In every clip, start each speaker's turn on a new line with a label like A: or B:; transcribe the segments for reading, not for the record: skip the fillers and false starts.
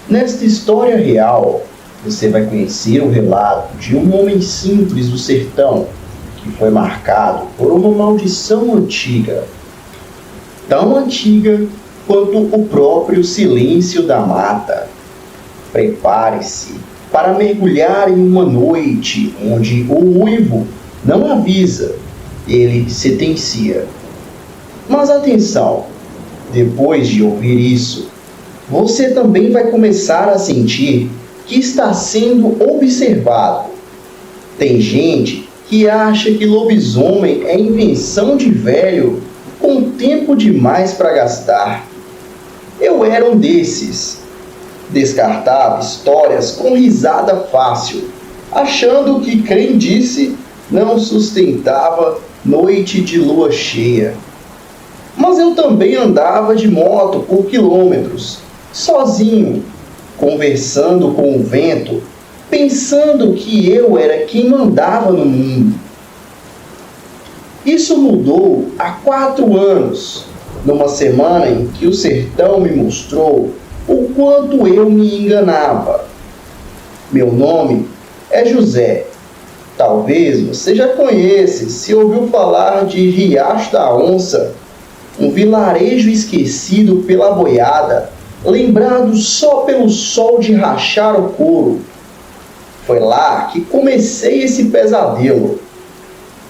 A: Nesta história real, você vai conhecer o relato de um homem simples do sertão que foi marcado por uma maldição antiga, tão antiga quanto o próprio silêncio da mata. Prepare-se para mergulhar em uma noite onde o uivo não avisa, ele sentencia. Mas atenção, depois de ouvir isso, você também vai começar a sentir que está sendo observado. Tem gente que acha que lobisomem é invenção de velho com tempo demais para gastar. Eu era um desses. Descartava histórias com risada fácil, achando que crendice não sustentava noite de lua cheia. Mas eu também andava de moto por quilômetros, sozinho, conversando com o vento, pensando que eu era quem mandava no mundo. Isso mudou há 4 anos, numa semana em que o sertão me mostrou o quanto eu me enganava. Meu nome é José. Talvez você já conheça, se ouviu falar de Riacho da Onça, um vilarejo esquecido pela boiada, lembrado só pelo sol de rachar o couro. Foi lá que comecei esse pesadelo.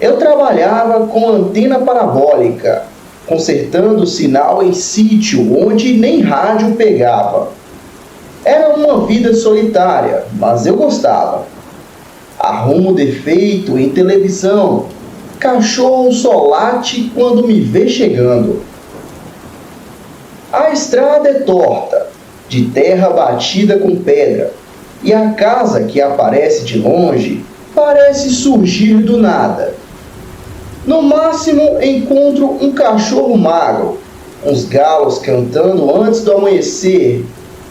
A: Eu trabalhava com antena parabólica, consertando sinal em sítio onde nem rádio pegava. Era uma vida solitária, mas eu gostava. Arrumo defeito em televisão. Cachorro só late quando me vê chegando. A estrada é torta, de terra batida com pedra, e a casa que aparece de longe parece surgir do nada. No máximo encontro um cachorro magro, uns galos cantando antes do amanhecer,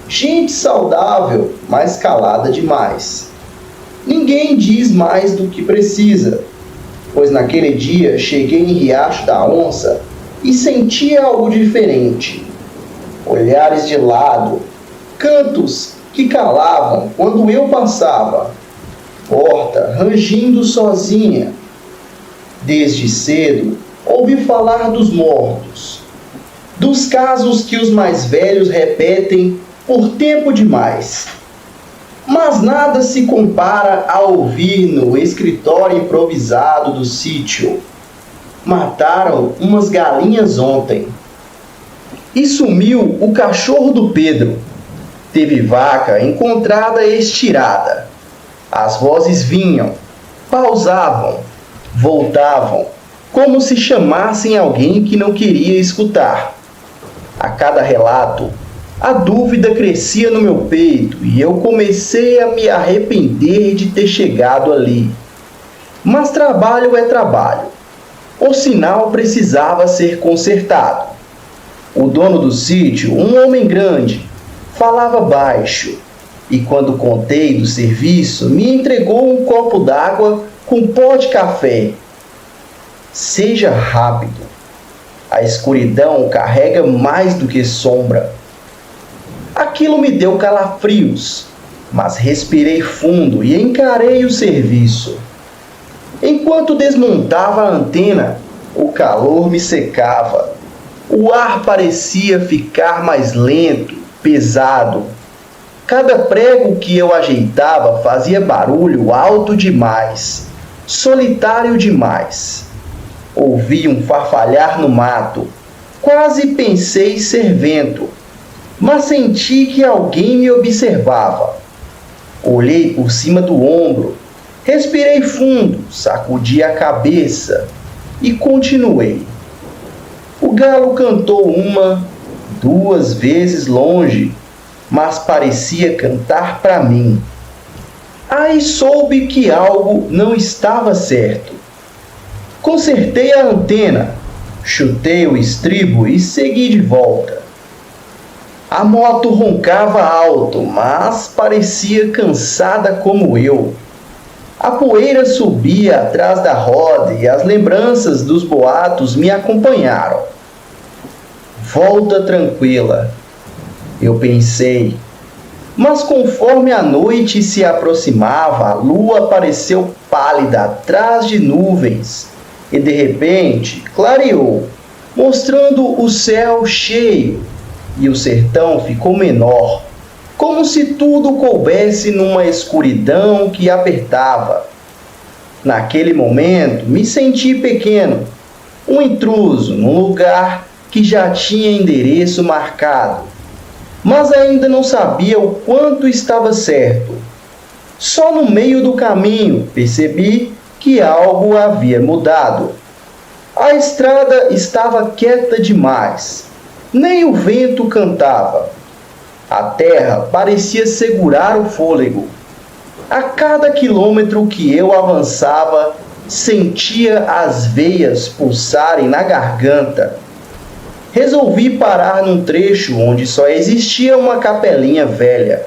A: gente saudável, mas calada demais. Ninguém diz mais do que precisa, pois naquele dia cheguei em Riacho da Onça e senti algo diferente. Olhares de lado, cantos que calavam quando eu passava, porta rangindo sozinha. Desde cedo ouvi falar dos mortos, dos casos que os mais velhos repetem por tempo demais. Mas nada se compara a ouvir no escritório improvisado do sítio: mataram umas galinhas ontem. E sumiu o cachorro do Pedro. Teve vaca encontrada estirada. As vozes vinham, pausavam, voltavam, como se chamassem alguém que não queria escutar. A cada relato, a dúvida crescia no meu peito e eu comecei a me arrepender de ter chegado ali. Mas trabalho é trabalho. O sinal precisava ser consertado. O dono do sítio, um homem grande, falava baixo e, quando contei do serviço, me entregou um copo d'água com pó de café. Seja rápido. A escuridão carrega mais do que sombra. Aquilo me deu calafrios, mas respirei fundo e encarei o serviço. Enquanto desmontava a antena, o calor me secava. O ar parecia ficar mais lento, pesado. Cada prego que eu ajeitava fazia barulho alto demais, solitário demais. Ouvi um farfalhar no mato. Quase pensei ser vento, mas senti que alguém me observava. Olhei por cima do ombro, respirei fundo, sacudi a cabeça e continuei. O galo cantou 1, 2 vezes longe, mas parecia cantar para mim. Aí soube que algo não estava certo. Consertei a antena, chutei o estribo e segui de volta. A moto roncava alto, mas parecia cansada como eu. A poeira subia atrás da roda e as lembranças dos boatos me acompanharam. Volta tranquila, eu pensei. Mas conforme a noite se aproximava, a lua apareceu pálida atrás de nuvens e de repente clareou, mostrando o céu cheio, e o sertão ficou menor, como se tudo coubesse numa escuridão que apertava. Naquele momento, me senti pequeno, um intruso num lugar que já tinha endereço marcado, mas ainda não sabia o quanto estava certo. Só no meio do caminho percebi que algo havia mudado. A estrada estava quieta demais, nem o vento cantava. A terra parecia segurar o fôlego. A cada quilômetro que eu avançava, sentia as veias pulsarem na garganta. Resolvi parar num trecho onde só existia uma capelinha velha.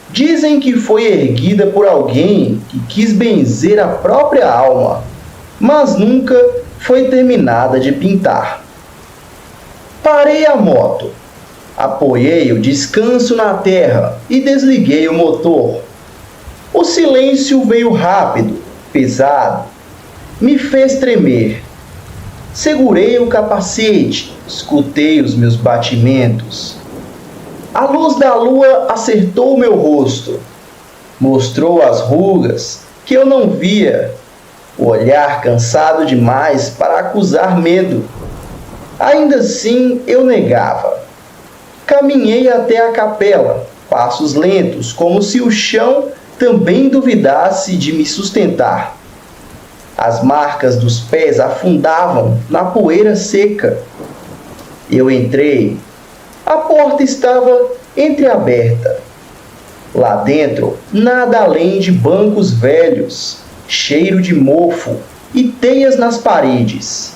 A: Dizem que foi erguida por alguém que quis benzer a própria alma, mas nunca foi terminada de pintar. Parei a moto, apoiei o descanso na terra e desliguei o motor. O silêncio veio rápido, pesado, me fez tremer. Segurei o capacete, escutei os meus batimentos. A luz da lua acertou meu rosto, mostrou as rugas que eu não via, o olhar cansado demais para acusar medo. Ainda assim eu negava. Caminhei até a capela, passos lentos, como se o chão também duvidasse de me sustentar. As marcas dos pés afundavam na poeira seca. Eu entrei. A porta estava entreaberta. Lá dentro, nada além de bancos velhos, cheiro de mofo e teias nas paredes.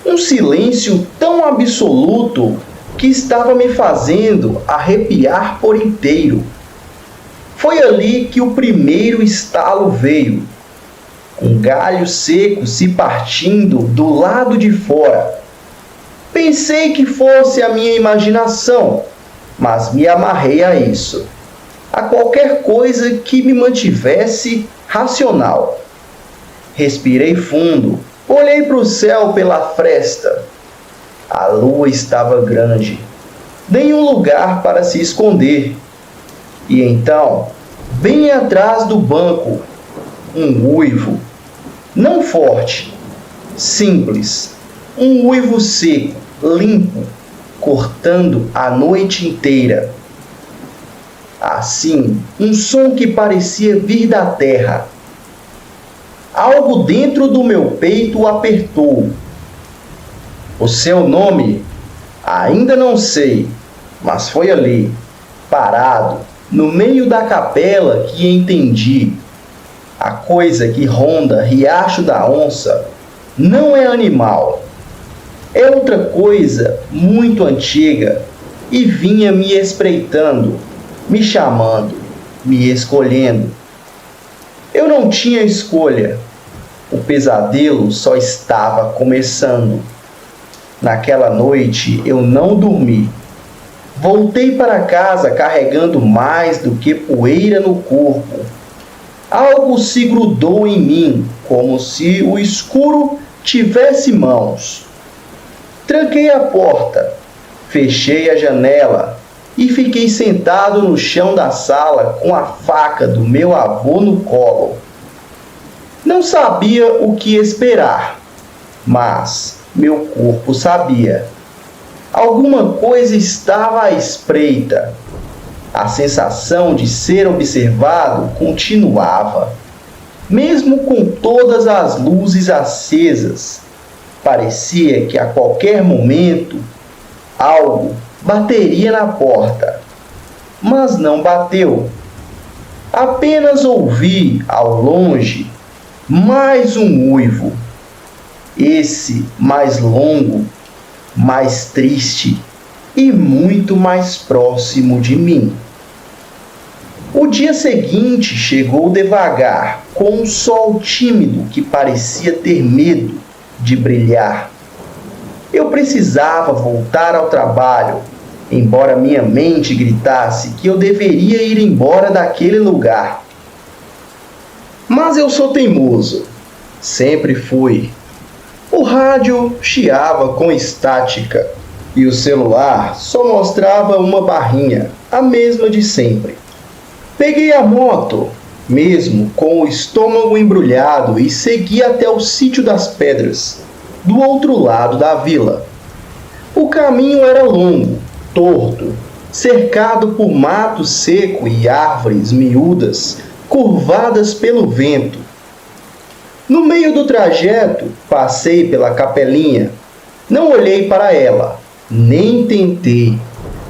A: Um silêncio tão absoluto que estava me fazendo arrepiar por inteiro. Foi ali que o primeiro estalo veio, com galhos secos se partindo do lado de fora. Pensei que fosse a minha imaginação, mas me amarrei a isso, a qualquer coisa que me mantivesse racional. Respirei fundo, olhei para o céu pela fresta. A lua estava grande, nenhum lugar para se esconder. E então, bem atrás do banco, um uivo, não forte, simples, um uivo seco, limpo, cortando a noite inteira. Assim, um som que parecia vir da terra. Algo dentro do meu peito apertou. O seu nome? Ainda não sei, mas foi ali, parado, no meio da capela, que entendi. A coisa que ronda Riacho da Onça não é animal. É outra coisa muito antiga e vinha me espreitando, me chamando, me escolhendo. Eu não tinha escolha. O pesadelo só estava começando. Naquela noite eu não dormi. Voltei para casa carregando mais do que poeira no corpo. Algo se grudou em mim, como se o escuro tivesse mãos. Tranquei a porta, fechei a janela e fiquei sentado no chão da sala com a faca do meu avô no colo. Não sabia o que esperar, mas meu corpo sabia. Alguma coisa estava à espreita. A sensação de ser observado continuava, mesmo com todas as luzes acesas. Parecia que a qualquer momento algo bateria na porta, mas não bateu. Apenas ouvi ao longe mais um uivo, esse mais longo, mais triste e muito mais próximo de mim. O dia seguinte chegou devagar, com um sol tímido que parecia ter medo de brilhar. Eu precisava voltar ao trabalho, embora minha mente gritasse que eu deveria ir embora daquele lugar. Mas eu sou teimoso, sempre fui. O rádio chiava com estática e o celular só mostrava uma barrinha, a mesma de sempre. Peguei a moto, mesmo com o estômago embrulhado, e segui até o Sítio das Pedras, do outro lado da vila. O caminho era longo, torto, cercado por mato seco e árvores miúdas, curvadas pelo vento. No meio do trajeto, passei pela capelinha. Não olhei para ela, nem tentei,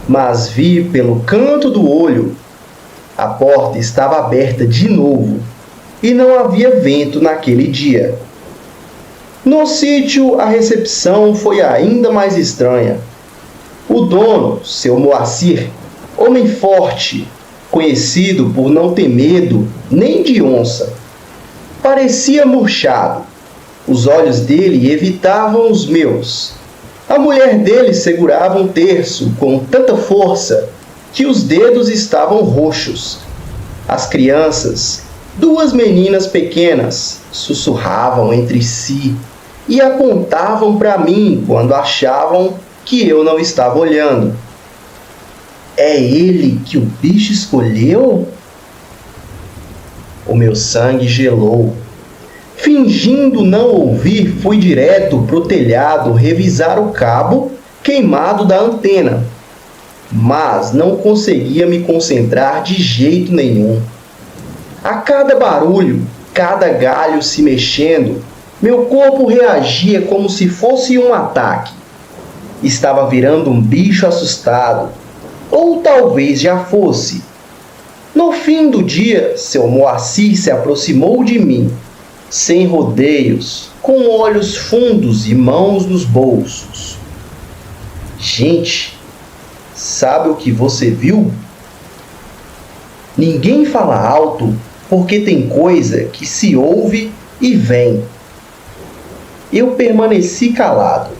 A: mas vi pelo canto do olho. A porta estava aberta de novo e não havia vento naquele dia. No sítio, a recepção foi ainda mais estranha. O dono, seu Moacir, homem forte, conhecido por não ter medo nem de onça, parecia murchado. Os olhos dele evitavam os meus. A mulher dele segurava um terço com tanta força que os dedos estavam roxos. As crianças, duas meninas pequenas, sussurravam entre si e apontavam para mim quando achavam que eu não estava olhando. É ele que o bicho escolheu? O meu sangue gelou. Fingindo não ouvir, fui direto para o telhado revisar o cabo queimado da antena. Mas não conseguia me concentrar de jeito nenhum. A cada barulho, cada galho se mexendo, meu corpo reagia como se fosse um ataque. Estava virando um bicho assustado, ou talvez já fosse. No fim do dia, seu Moacir se aproximou de mim, sem rodeios, com olhos fundos e mãos nos bolsos. Gente, sabe o que você viu? Ninguém fala alto porque tem coisa que se ouve e vem. Eu permaneci calado.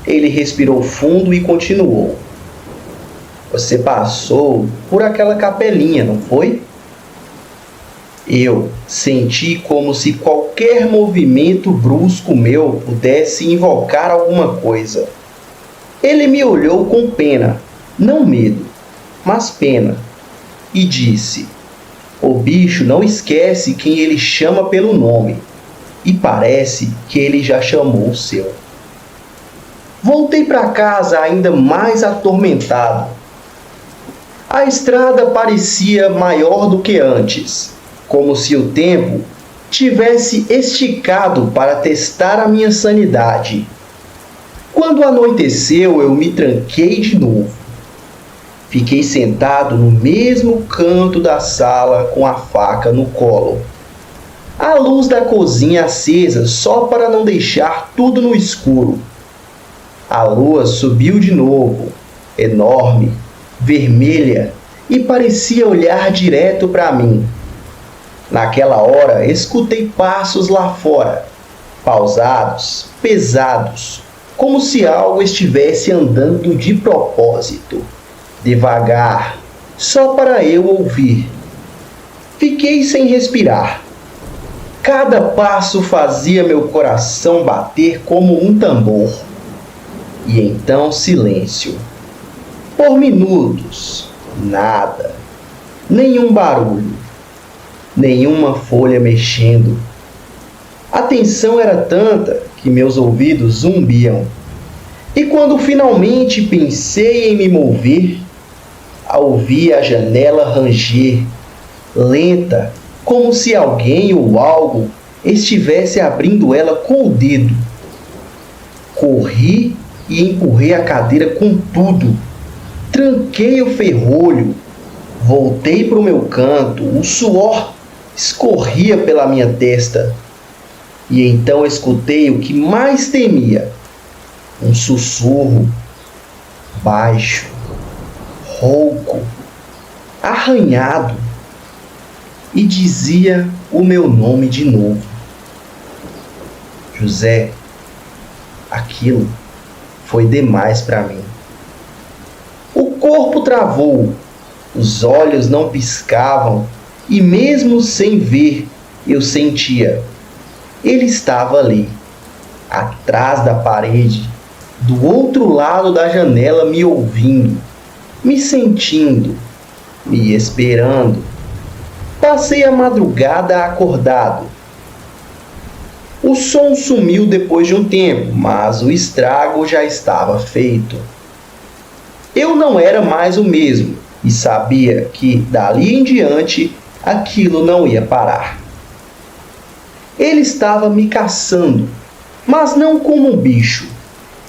A: Ele respirou fundo e continuou. Você passou por aquela capelinha, não foi? Eu senti como se qualquer movimento brusco meu pudesse invocar alguma coisa. Ele me olhou com pena, não medo, mas pena, e disse: o bicho não esquece quem ele chama pelo nome, e parece que ele já chamou o seu. Voltei para casa ainda mais atormentado. A estrada parecia maior do que antes, como se o tempo tivesse esticado para testar a minha sanidade. Quando anoiteceu, eu me tranquei de novo. Fiquei sentado no mesmo canto da sala com a faca no colo. A luz da cozinha acesa só para não deixar tudo no escuro. A lua subiu de novo, enorme, vermelha, e parecia olhar direto para mim. Naquela hora, escutei passos lá fora, pausados, pesados, como se algo estivesse andando de propósito, devagar, só para eu ouvir. Fiquei sem respirar. Cada passo fazia meu coração bater como um tambor. E então silêncio. Por minutos, nada, nenhum barulho, nenhuma folha mexendo. A tensão era tanta que meus ouvidos zumbiam. E quando finalmente pensei em me mover, ouvi a janela ranger, lenta, como se alguém ou algo estivesse abrindo ela com o dedo. Corri e empurrei a cadeira com tudo. Tranquei o ferrolho, voltei para o meu canto, o suor escorria pela minha testa. E então escutei o que mais temia, um sussurro, baixo, rouco, arranhado, e dizia o meu nome de novo. José, aquilo foi demais para mim. corpo travou, os olhos não piscavam e mesmo sem ver, eu sentia. Ele estava ali, atrás da parede, do outro lado da janela, me ouvindo, me sentindo, me esperando. Passei a madrugada acordado. O som sumiu depois de um tempo, mas o estrago já estava feito. Eu não era mais o mesmo e sabia que, dali em diante, aquilo não ia parar. Ele estava me caçando, mas não como um bicho.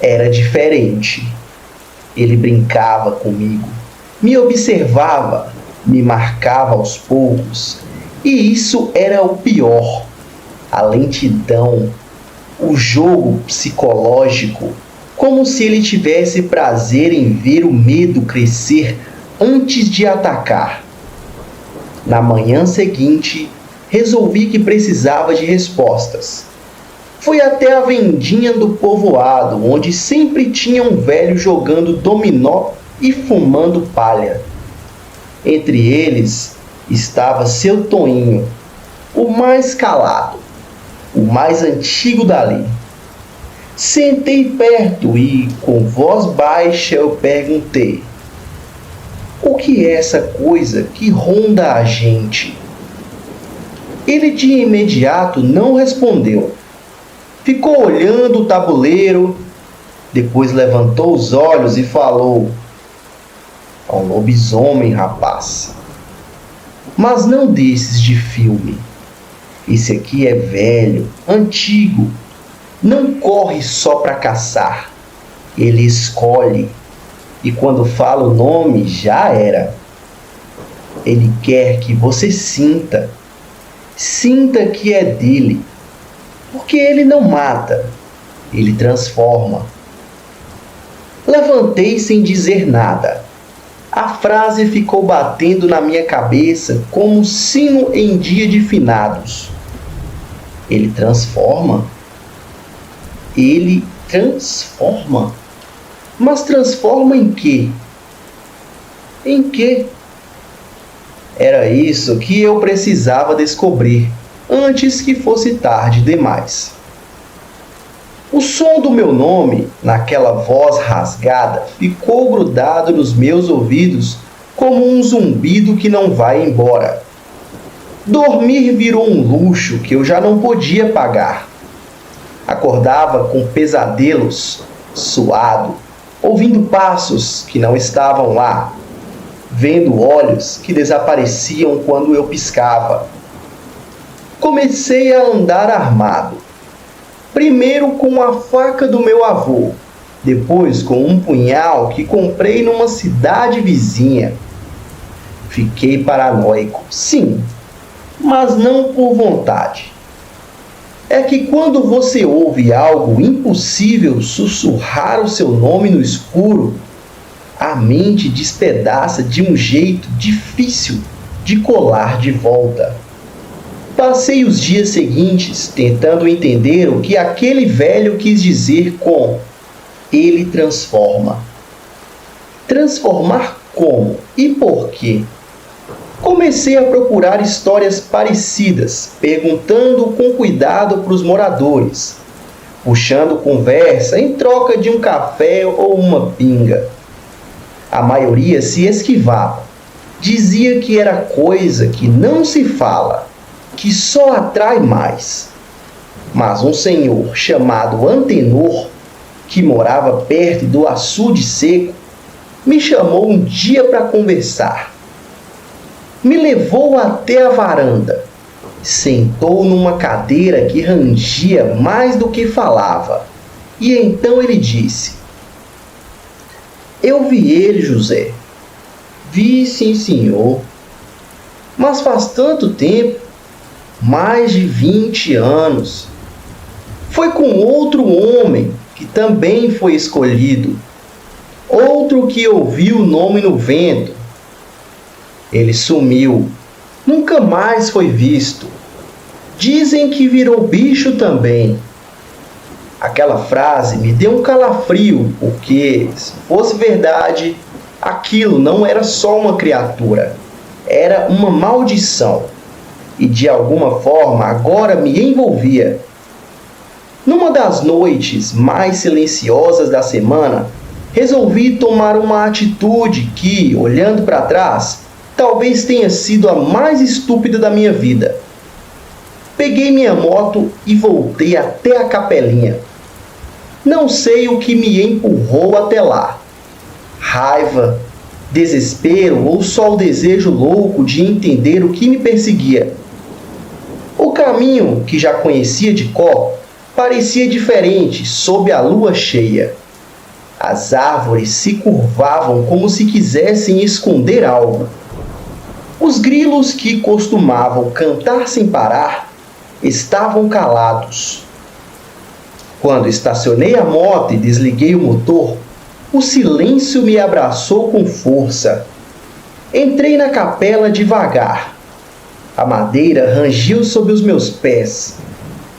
A: Era diferente. Ele brincava comigo, me observava, me marcava aos poucos, e isso era o pior. A lentidão, o jogo psicológico, como se ele tivesse prazer em ver o medo crescer antes de atacar. Na manhã seguinte, resolvi que precisava de respostas. Fui até a vendinha do povoado, onde sempre tinha um velho jogando dominó e fumando palha. Entre eles estava seu Toinho, o mais calado, o mais antigo dali. Sentei perto e, com voz baixa, eu perguntei: o que é essa coisa que ronda a gente? Ele de imediato não respondeu. Ficou olhando o tabuleiro, depois levantou os olhos e falou: é um lobisomem, rapaz. Mas não desses de filme. Esse aqui é velho, antigo. Não corre só para caçar. Ele escolhe. E quando fala o nome, já era. Ele quer que você sinta. Sinta que é dele. Porque ele não mata. Ele transforma. Levantei sem dizer nada. A frase ficou batendo na minha cabeça como um sino em dia de finados. Ele transforma? Ele transforma? Mas transforma em quê? Em quê? Era isso que eu precisava descobrir antes que fosse tarde demais. O som do meu nome, naquela voz rasgada, ficou grudado nos meus ouvidos como um zumbido que não vai embora. Dormir virou um luxo que eu já não podia pagar. Acordava com pesadelos, suado, ouvindo passos que não estavam lá, vendo olhos que desapareciam quando eu piscava. Comecei a andar armado. Primeiro com a faca do meu avô, depois com um punhal que comprei numa cidade vizinha. Fiquei paranoico, sim, mas não por vontade. É que quando você ouve algo impossível sussurrar o seu nome no escuro, a mente despedaça de um jeito difícil de colar de volta. Passei os dias seguintes tentando entender o que aquele velho quis dizer com ele transforma. Transformar como e por quê? Comecei a procurar histórias parecidas, perguntando com cuidado para os moradores, puxando conversa em troca de um café ou uma pinga. A maioria se esquivava, dizia que era coisa que não se fala, que só atrai mais. Mas um senhor chamado Antenor, que morava perto do açude seco, me chamou um dia para conversar. Me levou até a varanda, sentou numa cadeira que rangia mais do que falava, e então ele disse: eu vi ele, José. Vi, sim, senhor. Mas faz tanto tempo, mais de 20 anos. Foi com outro homem que também foi escolhido, outro que ouviu o nome no vento. Ele sumiu, nunca mais foi visto. Dizem que virou bicho também. Aquela frase me deu um calafrio, porque, se fosse verdade, Aquilo não era só uma criatura, era uma maldição. E de alguma forma agora me envolvia. Numa das noites mais silenciosas da semana, resolvi tomar uma atitude que, olhando para trás, talvez tenha sido a mais estúpida da minha vida. Peguei minha moto e voltei até a capelinha. Não sei o que me empurrou até lá. Raiva, desespero ou só o desejo louco de entender o que me perseguia. O caminho, que já conhecia de cor, parecia diferente sob a lua cheia. As árvores se curvavam como se quisessem esconder algo. Os grilos que costumavam cantar sem parar estavam calados. Quando estacionei a moto e desliguei o motor, o silêncio me abraçou com força. Entrei na capela devagar. A madeira rangiu sob os meus pés.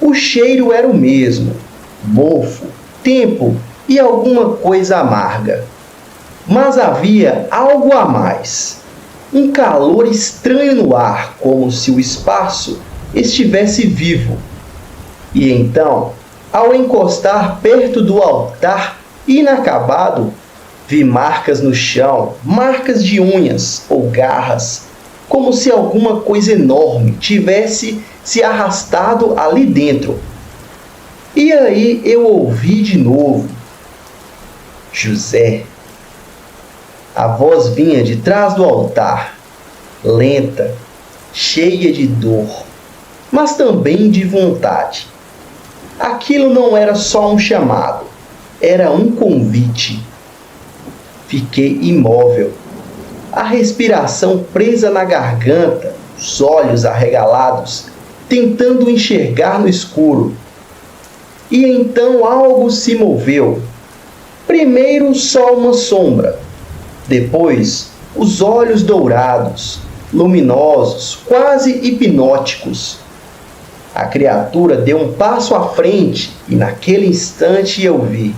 A: O cheiro era o mesmo: mofo, tempo e alguma coisa amarga. Mas havia algo a mais. Um calor estranho no ar, como se o espaço estivesse vivo. E então, ao encostar perto do altar inacabado, vi marcas no chão, marcas de unhas ou garras, como se alguma coisa enorme tivesse se arrastado ali dentro. E aí eu ouvi de novo: José. A voz vinha de trás do altar, lenta, cheia de dor, mas também de vontade. Aquilo não era só um chamado, era um convite. Fiquei imóvel, a respiração presa na garganta, os olhos arregalados, tentando enxergar no escuro. E então algo se moveu. Primeiro só uma sombra, depois os olhos dourados, luminosos, quase hipnóticos. A criatura deu um passo à frente e naquele instante eu vi.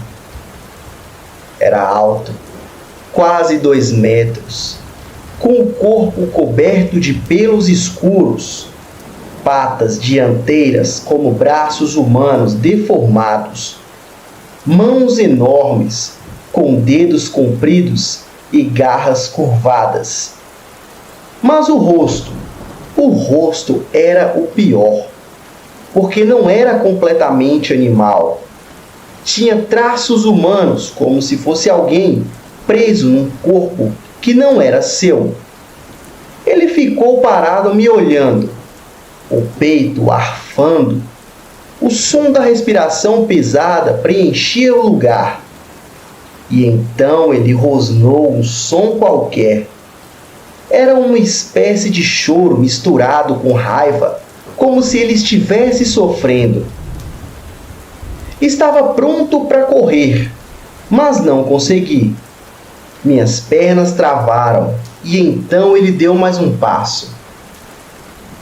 A: Era alto, quase 2 metros, com o corpo coberto de pelos escuros, patas dianteiras como braços humanos deformados, mãos enormes, com dedos compridos e garras curvadas. Mas o rosto era o pior, porque não era completamente animal. Tinha traços humanos, como se fosse alguém preso num corpo que não era seu. Ele ficou parado me olhando, o peito arfando. O som da respiração pesada preenchia o lugar. E então ele rosnou um som qualquer. Era uma espécie de choro misturado com raiva, como se ele estivesse sofrendo. Estava pronto para correr, mas não consegui. Minhas pernas travaram e então ele deu mais um passo.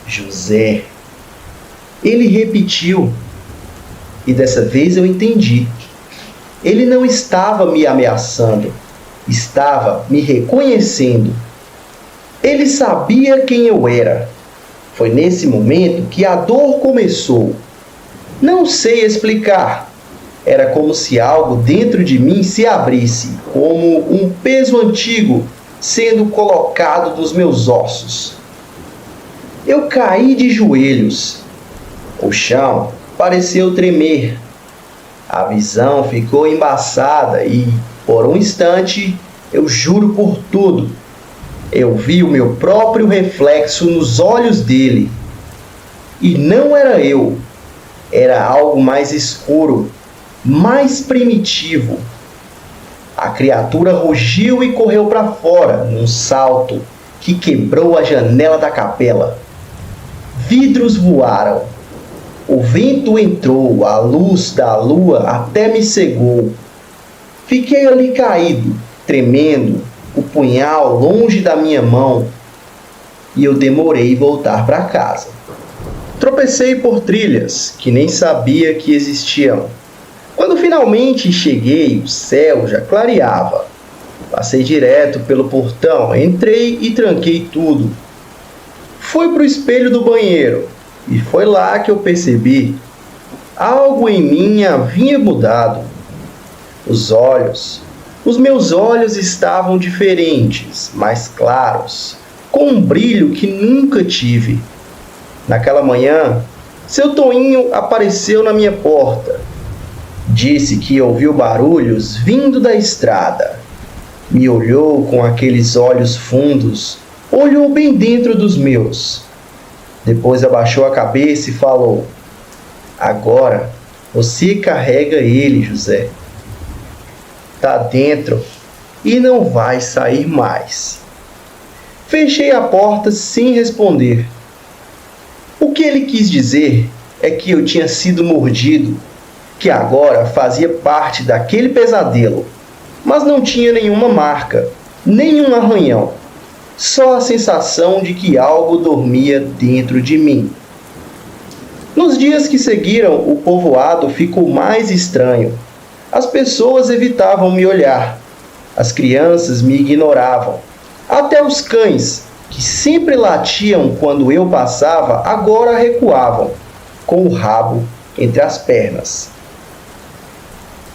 A: José. Ele repetiu. E dessa vez eu entendi. Ele não estava me ameaçando, estava me reconhecendo. Ele sabia quem eu era. Foi nesse momento que a dor começou. Não sei explicar. Era como se algo dentro de mim se abrisse, como um peso antigo sendo colocado nos meus ossos. Eu caí de joelhos. O chão pareceu tremer. A visão ficou embaçada e, por um instante, eu juro por tudo, eu vi o meu próprio reflexo nos olhos dele. E não era eu, era algo mais escuro, mais primitivo. A criatura rugiu e correu para fora, num salto que quebrou a janela da capela. Vidros voaram. O vento entrou, a luz da lua até me cegou. Fiquei ali caído, tremendo, o punhal longe da minha mão, e eu demorei voltar para casa. Tropecei por trilhas que nem sabia que existiam. Quando finalmente cheguei, o céu já clareava. Passei direto pelo portão, entrei e tranquei tudo. Fui para o espelho do banheiro e foi lá que eu percebi algo em mim havia mudado. Os meus olhos estavam diferentes, mais claros, com um brilho que nunca tive. Naquela manhã, seu Toinho apareceu na minha porta. Disse que ouviu barulhos vindo da estrada. Me olhou com aqueles olhos fundos, olhou bem dentro dos meus. Depois abaixou a cabeça e falou: agora você carrega ele, José. Tá dentro e não vai sair mais. Fechei a porta sem responder. O que ele quis dizer é que eu tinha sido mordido, que agora fazia parte daquele pesadelo, mas não tinha nenhuma marca, nenhum arranhão, só a sensação de que algo dormia dentro de mim. Nos dias que seguiram, o povoado ficou mais estranho. As pessoas evitavam me olhar, as crianças me ignoravam, até os cães, que sempre latiam quando eu passava, agora recuavam, com o rabo entre as pernas.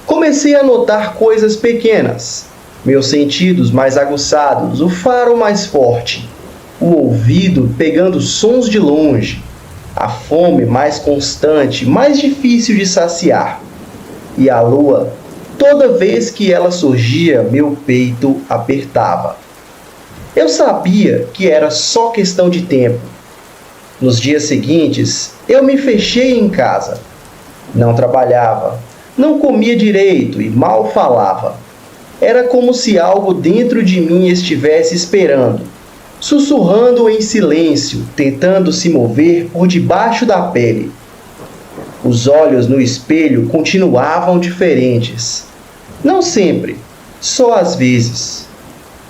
A: Comecei a notar coisas pequenas, meus sentidos mais aguçados, o faro mais forte, o ouvido pegando sons de longe, a fome mais constante, mais difícil de saciar, e a lua, toda vez que ela surgia, meu peito apertava. Eu sabia que era só questão de tempo. Nos dias seguintes, eu me fechei em casa. Não trabalhava, não comia direito e mal falava. Era como se algo dentro de mim estivesse esperando, sussurrando em silêncio, tentando se mover por debaixo da pele. Os olhos no espelho continuavam diferentes. Não sempre, só às vezes.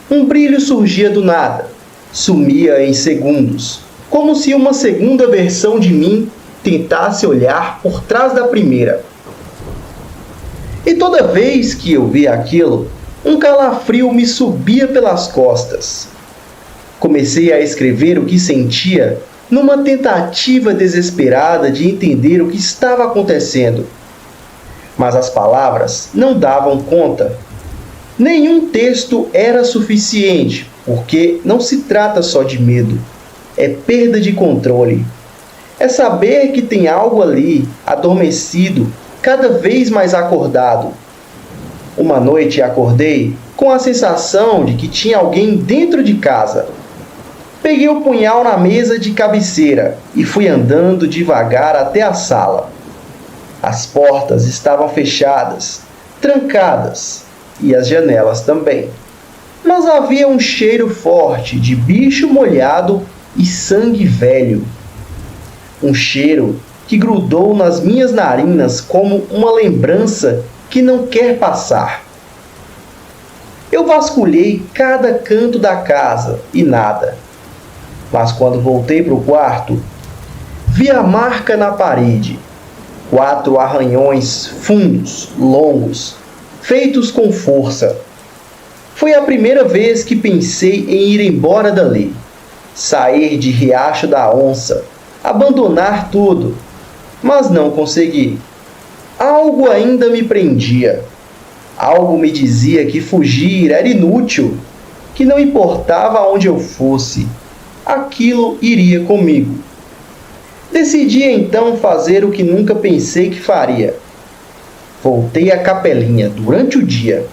A: Um brilho surgia do nada, sumia em segundos, como se uma segunda versão de mim tentasse olhar por trás da primeira. E toda vez que eu via aquilo, um calafrio me subia pelas costas. Comecei a escrever o que sentia, numa tentativa desesperada de entender o que estava acontecendo. Mas as palavras não davam conta. Nenhum texto era suficiente, porque não se trata só de medo, é perda de controle. É saber que tem algo ali, adormecido, cada vez mais acordado. Uma noite acordei com a sensação de que tinha alguém dentro de casa. Peguei o punhal na mesa de cabeceira e fui andando devagar até a sala. As portas estavam fechadas, trancadas, e as janelas também. Mas havia um cheiro forte de bicho molhado e sangue velho. Um cheiro que grudou nas minhas narinas como uma lembrança que não quer passar. Eu vasculhei cada canto da casa e nada. Mas quando voltei para o quarto, vi a marca na parede. 4 arranhões fundos, longos, feitos com força. Foi a primeira vez que pensei em ir embora dali, sair de Riacho da Onça, abandonar tudo, mas não consegui. Algo ainda me prendia. Algo me dizia que fugir era inútil, que não importava onde eu fosse, aquilo iria comigo. Decidi então fazer o que nunca pensei que faria. Voltei à capelinha durante o dia.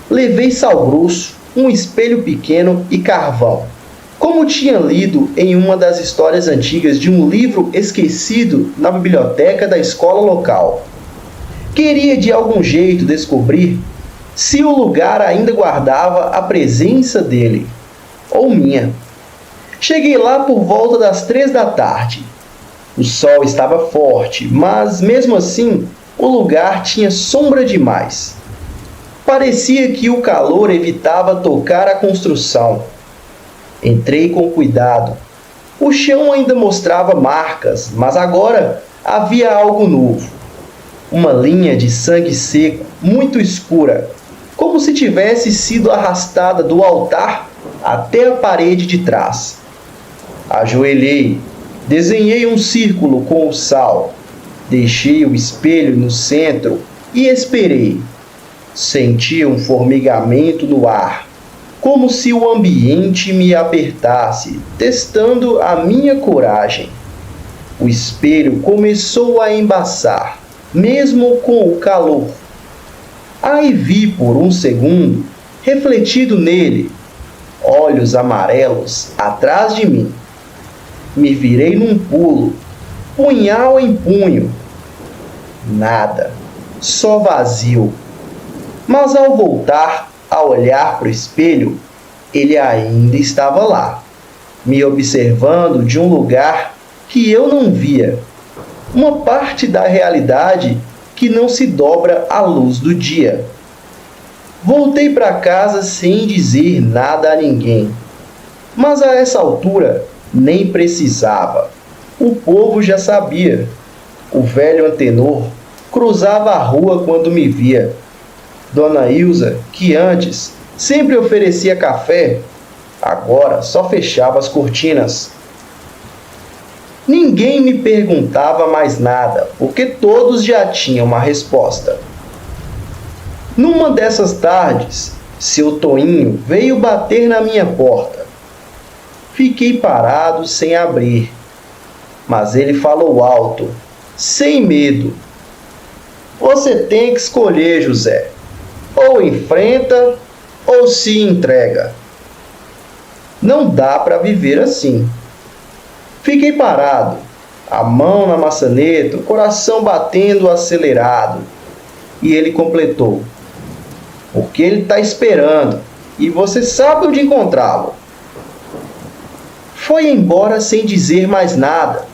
A: Levei sal grosso, um espelho pequeno e carvão, como tinha lido em uma das histórias antigas de um livro esquecido na biblioteca da escola local. Queria de algum jeito descobrir se o lugar ainda guardava a presença dele, ou minha. Cheguei lá por volta das 3 da tarde. O sol estava forte, mas mesmo assim o lugar tinha sombra demais. Parecia que o calor evitava tocar a construção. Entrei com cuidado. O chão ainda mostrava marcas, mas agora havia algo novo. Uma linha de sangue seco, muito escura, como se tivesse sido arrastada do altar até a parede de trás. Ajoelhei, desenhei um círculo com o sal, deixei o espelho no centro e esperei. Senti um formigamento no ar, como se o ambiente me apertasse, testando a minha coragem. O espelho começou a embaçar, mesmo com o calor. Aí vi por um segundo, refletido nele, olhos amarelos atrás de mim. Me virei num pulo, punhal em punho. Nada, só vazio. Mas ao voltar a olhar para o espelho, ele ainda estava lá, me observando de um lugar que eu não via, uma parte da realidade que não se dobra à luz do dia. Voltei para casa sem dizer nada a ninguém, mas a essa altura nem precisava. O povo já sabia. O velho Antenor cruzava a rua quando me via. Dona Ilza, que antes sempre oferecia café, agora só fechava as cortinas. Ninguém me perguntava mais nada, porque todos já tinham uma resposta. Numa dessas tardes, seu Toinho veio bater na minha porta. Fiquei parado sem abrir, mas ele falou alto, sem medo. Você tem que escolher, José. Ou enfrenta, ou se entrega. Não dá para viver assim. Fiquei parado, a mão na maçaneta, o coração batendo acelerado. E ele completou. Porque ele está esperando, e você sabe onde encontrá-lo. Foi embora sem dizer mais nada.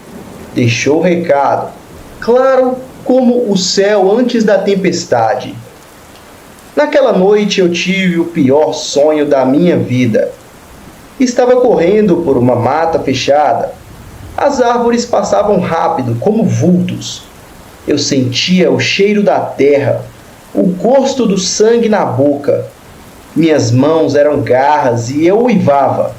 A: Deixou o recado, claro como o céu antes da tempestade. Naquela noite eu tive o pior sonho da minha vida. Estava correndo por uma mata fechada. As árvores passavam rápido, como vultos. Eu sentia o cheiro da terra, o gosto do sangue na boca. Minhas mãos eram garras e eu uivava.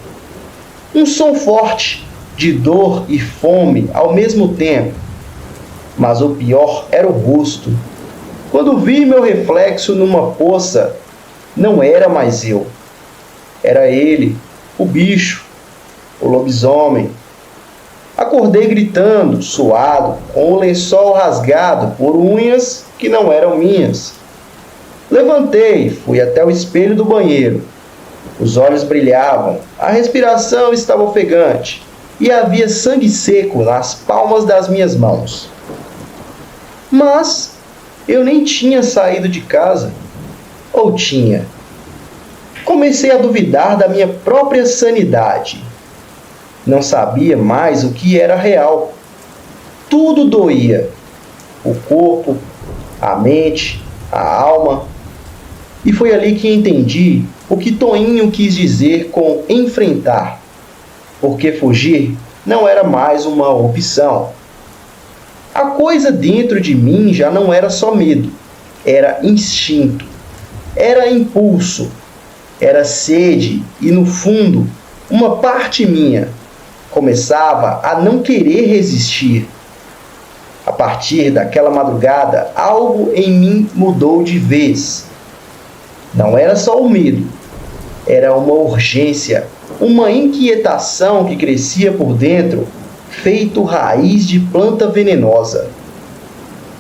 A: Um som forte, de dor e fome ao mesmo tempo. Mas o pior era o rosto. Quando vi meu reflexo numa poça, não era mais eu. Era ele, o bicho, o lobisomem. Acordei gritando, suado, com o lençol rasgado por unhas que não eram minhas. Levantei, fui até o espelho do banheiro. Os olhos brilhavam, a respiração estava ofegante e havia sangue seco nas palmas das minhas mãos. Mas eu nem tinha saído de casa. Ou tinha? Comecei a duvidar da minha própria sanidade. Não sabia mais o que era real. Tudo doía. O corpo, a mente, a alma. E foi ali que entendi o que Toinho quis dizer com enfrentar. Porque fugir não era mais uma opção. A coisa dentro de mim já não era só medo. Era instinto. Era impulso. Era sede e, no fundo, uma parte minha começava a não querer resistir. A partir daquela madrugada, algo em mim mudou de vez. Não era só o medo, era uma urgência, uma inquietação que crescia por dentro, feito raiz de planta venenosa.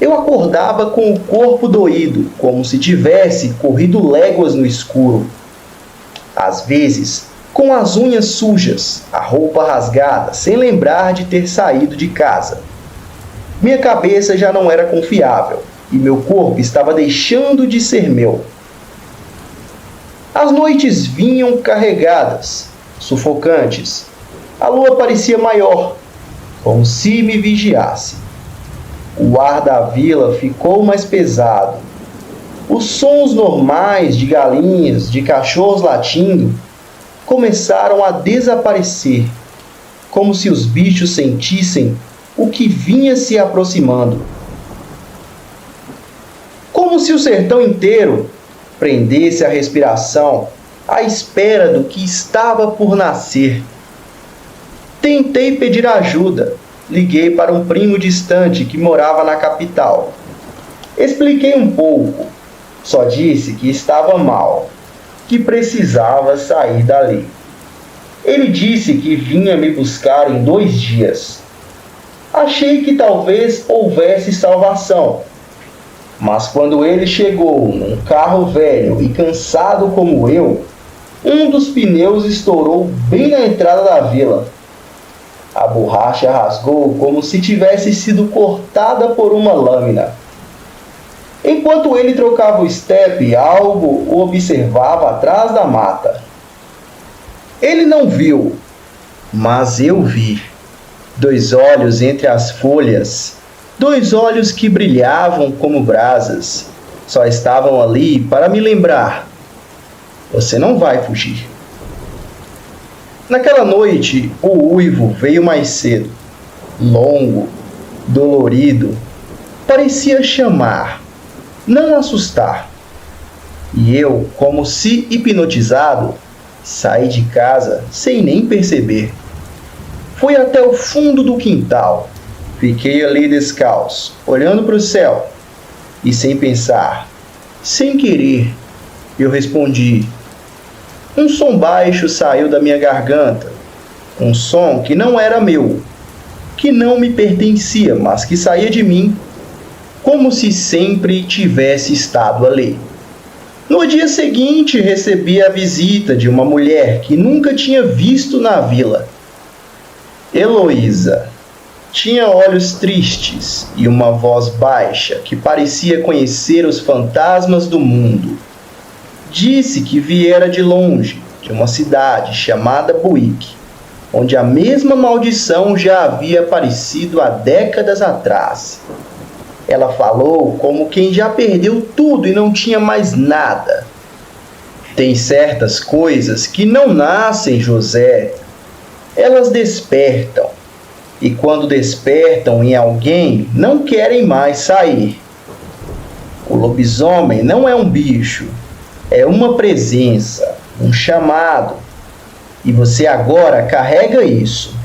A: Eu acordava com o corpo doído, como se tivesse corrido léguas no escuro. Às vezes, com as unhas sujas, a roupa rasgada, sem lembrar de ter saído de casa. Minha cabeça já não era confiável e meu corpo estava deixando de ser meu. As noites vinham carregadas, sufocantes. A lua parecia maior, como se me vigiasse. O ar da vila ficou mais pesado. Os sons normais de galinhas, de cachorros latindo, começaram a desaparecer, como se os bichos sentissem o que vinha se aproximando. Como se o sertão inteiro prendesse a respiração à espera do que estava por nascer. Tentei pedir ajuda. Liguei para um primo distante que morava na capital. Expliquei um pouco. Só disse que estava mal, que precisava sair dali. Ele disse que vinha me buscar em 2 dias. Achei que talvez houvesse salvação. Mas quando ele chegou num carro velho e cansado como eu, um dos pneus estourou bem na entrada da vila. A borracha rasgou como se tivesse sido cortada por uma lâmina. Enquanto ele trocava o estepe, algo o observava atrás da mata. Ele não viu, mas eu vi. 2 olhos entre as folhas, 2 olhos que brilhavam como brasas. Só estavam ali para me lembrar: você não vai fugir. Naquela noite, o uivo veio mais cedo, longo, dolorido. Parecia chamar, não assustar. E eu, como se hipnotizado, saí de casa sem nem perceber. Fui até o fundo do quintal. Fiquei ali descalço, olhando para o céu. E sem pensar, sem querer, eu respondi. Um som baixo saiu da minha garganta. Um som que não era meu, que não me pertencia, mas que saía de mim, como se sempre tivesse estado ali. No dia seguinte, recebi a visita de uma mulher que nunca tinha visto na vila. Heloísa. Tinha olhos tristes e uma voz baixa que parecia conhecer os fantasmas do mundo. Disse que viera de longe, de uma cidade chamada Buíque, onde a mesma maldição já havia aparecido há décadas atrás. Ela falou como quem já perdeu tudo e não tinha mais nada. Tem certas coisas que não nascem, José. Elas despertam. E quando despertam em alguém, não querem mais sair. O lobisomem não é um bicho. É uma presença, um chamado. E você agora carrega isso.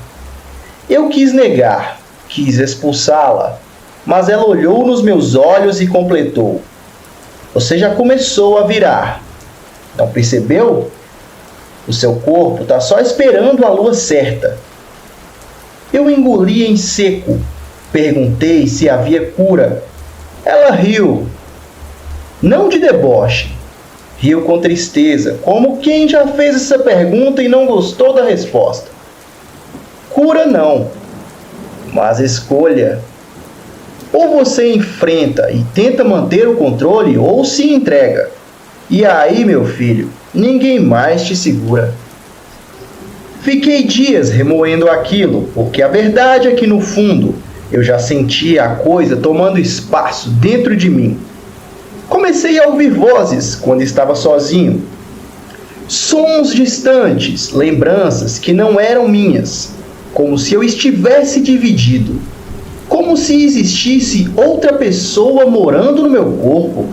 A: Eu quis negar, quis expulsá-la. Mas ela olhou nos meus olhos e completou. Você já começou a virar. Não percebeu? O seu corpo está só esperando a lua certa. Eu engoli em seco. Perguntei se havia cura. Ela riu. Não de deboche. Riu com tristeza, como quem já fez essa pergunta e não gostou da resposta. Cura não, mas escolha. Ou você enfrenta e tenta manter o controle, ou se entrega. E aí, meu filho, ninguém mais te segura. Fiquei dias remoendo aquilo, porque a verdade é que no fundo eu já sentia a coisa tomando espaço dentro de mim. Comecei a ouvir vozes quando estava sozinho. Sons distantes, lembranças que não eram minhas, como se eu estivesse dividido. Como se existisse outra pessoa morando no meu corpo.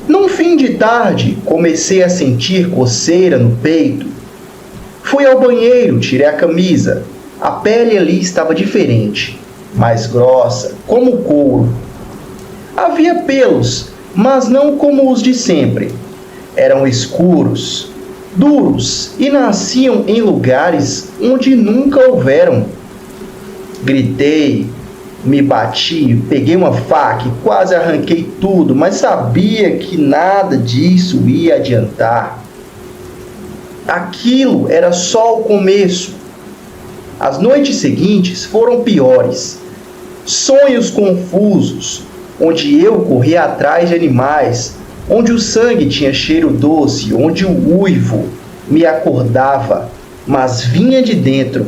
A: Num fim de tarde, comecei a sentir coceira no peito. Fui ao banheiro, tirei a camisa. A pele ali estava diferente, mais grossa, como couro. Havia pelos, mas não como os de sempre. Eram escuros, duros e nasciam em lugares onde nunca houveram. Gritei. Me bati, peguei uma faca e quase arranquei tudo, mas sabia que nada disso ia adiantar. Aquilo era só o começo. As noites seguintes foram piores. Sonhos confusos, onde eu corria atrás de animais, onde o sangue tinha cheiro doce, onde o uivo me acordava, mas vinha de dentro.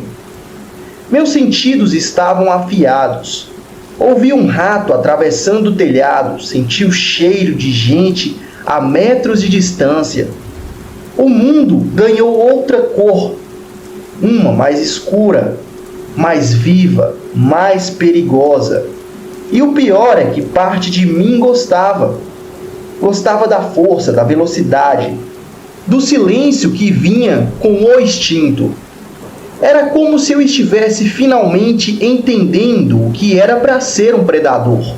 A: Meus sentidos estavam afiados. Ouvi um rato atravessando o telhado, senti o cheiro de gente a metros de distância. O mundo ganhou outra cor, uma mais escura, mais viva, mais perigosa. E o pior é que parte de mim gostava. Gostava da força, da velocidade, do silêncio que vinha com o instinto. Era como se eu estivesse finalmente entendendo o que era para ser um predador.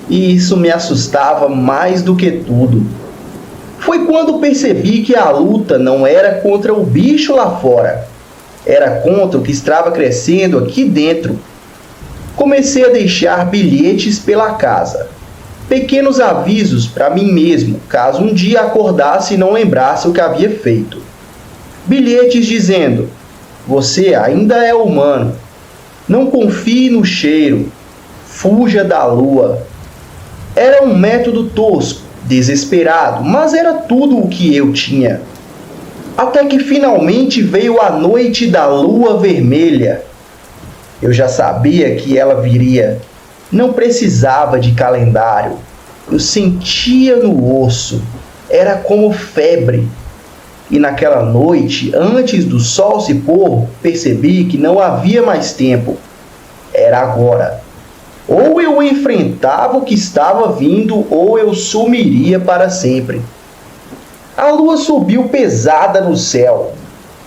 A: E isso me assustava mais do que tudo. Foi quando percebi que a luta não era contra o bicho lá fora, era contra o que estava crescendo aqui dentro. Comecei a deixar bilhetes pela casa, pequenos avisos para mim mesmo, caso um dia acordasse e não lembrasse o que havia feito. Bilhetes dizendo: você ainda é humano, não confie no cheiro, fuja da lua. Era um método tosco, desesperado, mas era tudo o que eu tinha. Até que finalmente veio a noite da lua vermelha. Eu já sabia que ela viria. Não precisava de calendário. Eu sentia no osso. Era como febre. E naquela noite, antes do sol se pôr, percebi que não havia mais tempo. Era agora. Ou eu enfrentava o que estava vindo, ou eu sumiria para sempre. A lua subiu pesada no céu,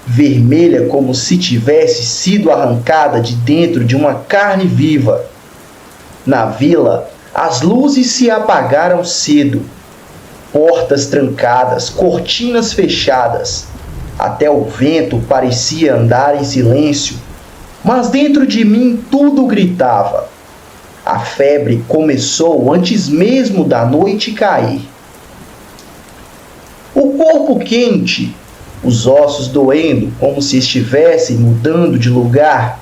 A: vermelha como se tivesse sido arrancada de dentro de uma carne viva. Na vila, as luzes se apagaram cedo. Portas trancadas, cortinas fechadas. Até o vento parecia andar em silêncio, mas dentro de mim tudo gritava. A febre começou antes mesmo da noite cair. O corpo quente, os ossos doendo como se estivessem mudando de lugar.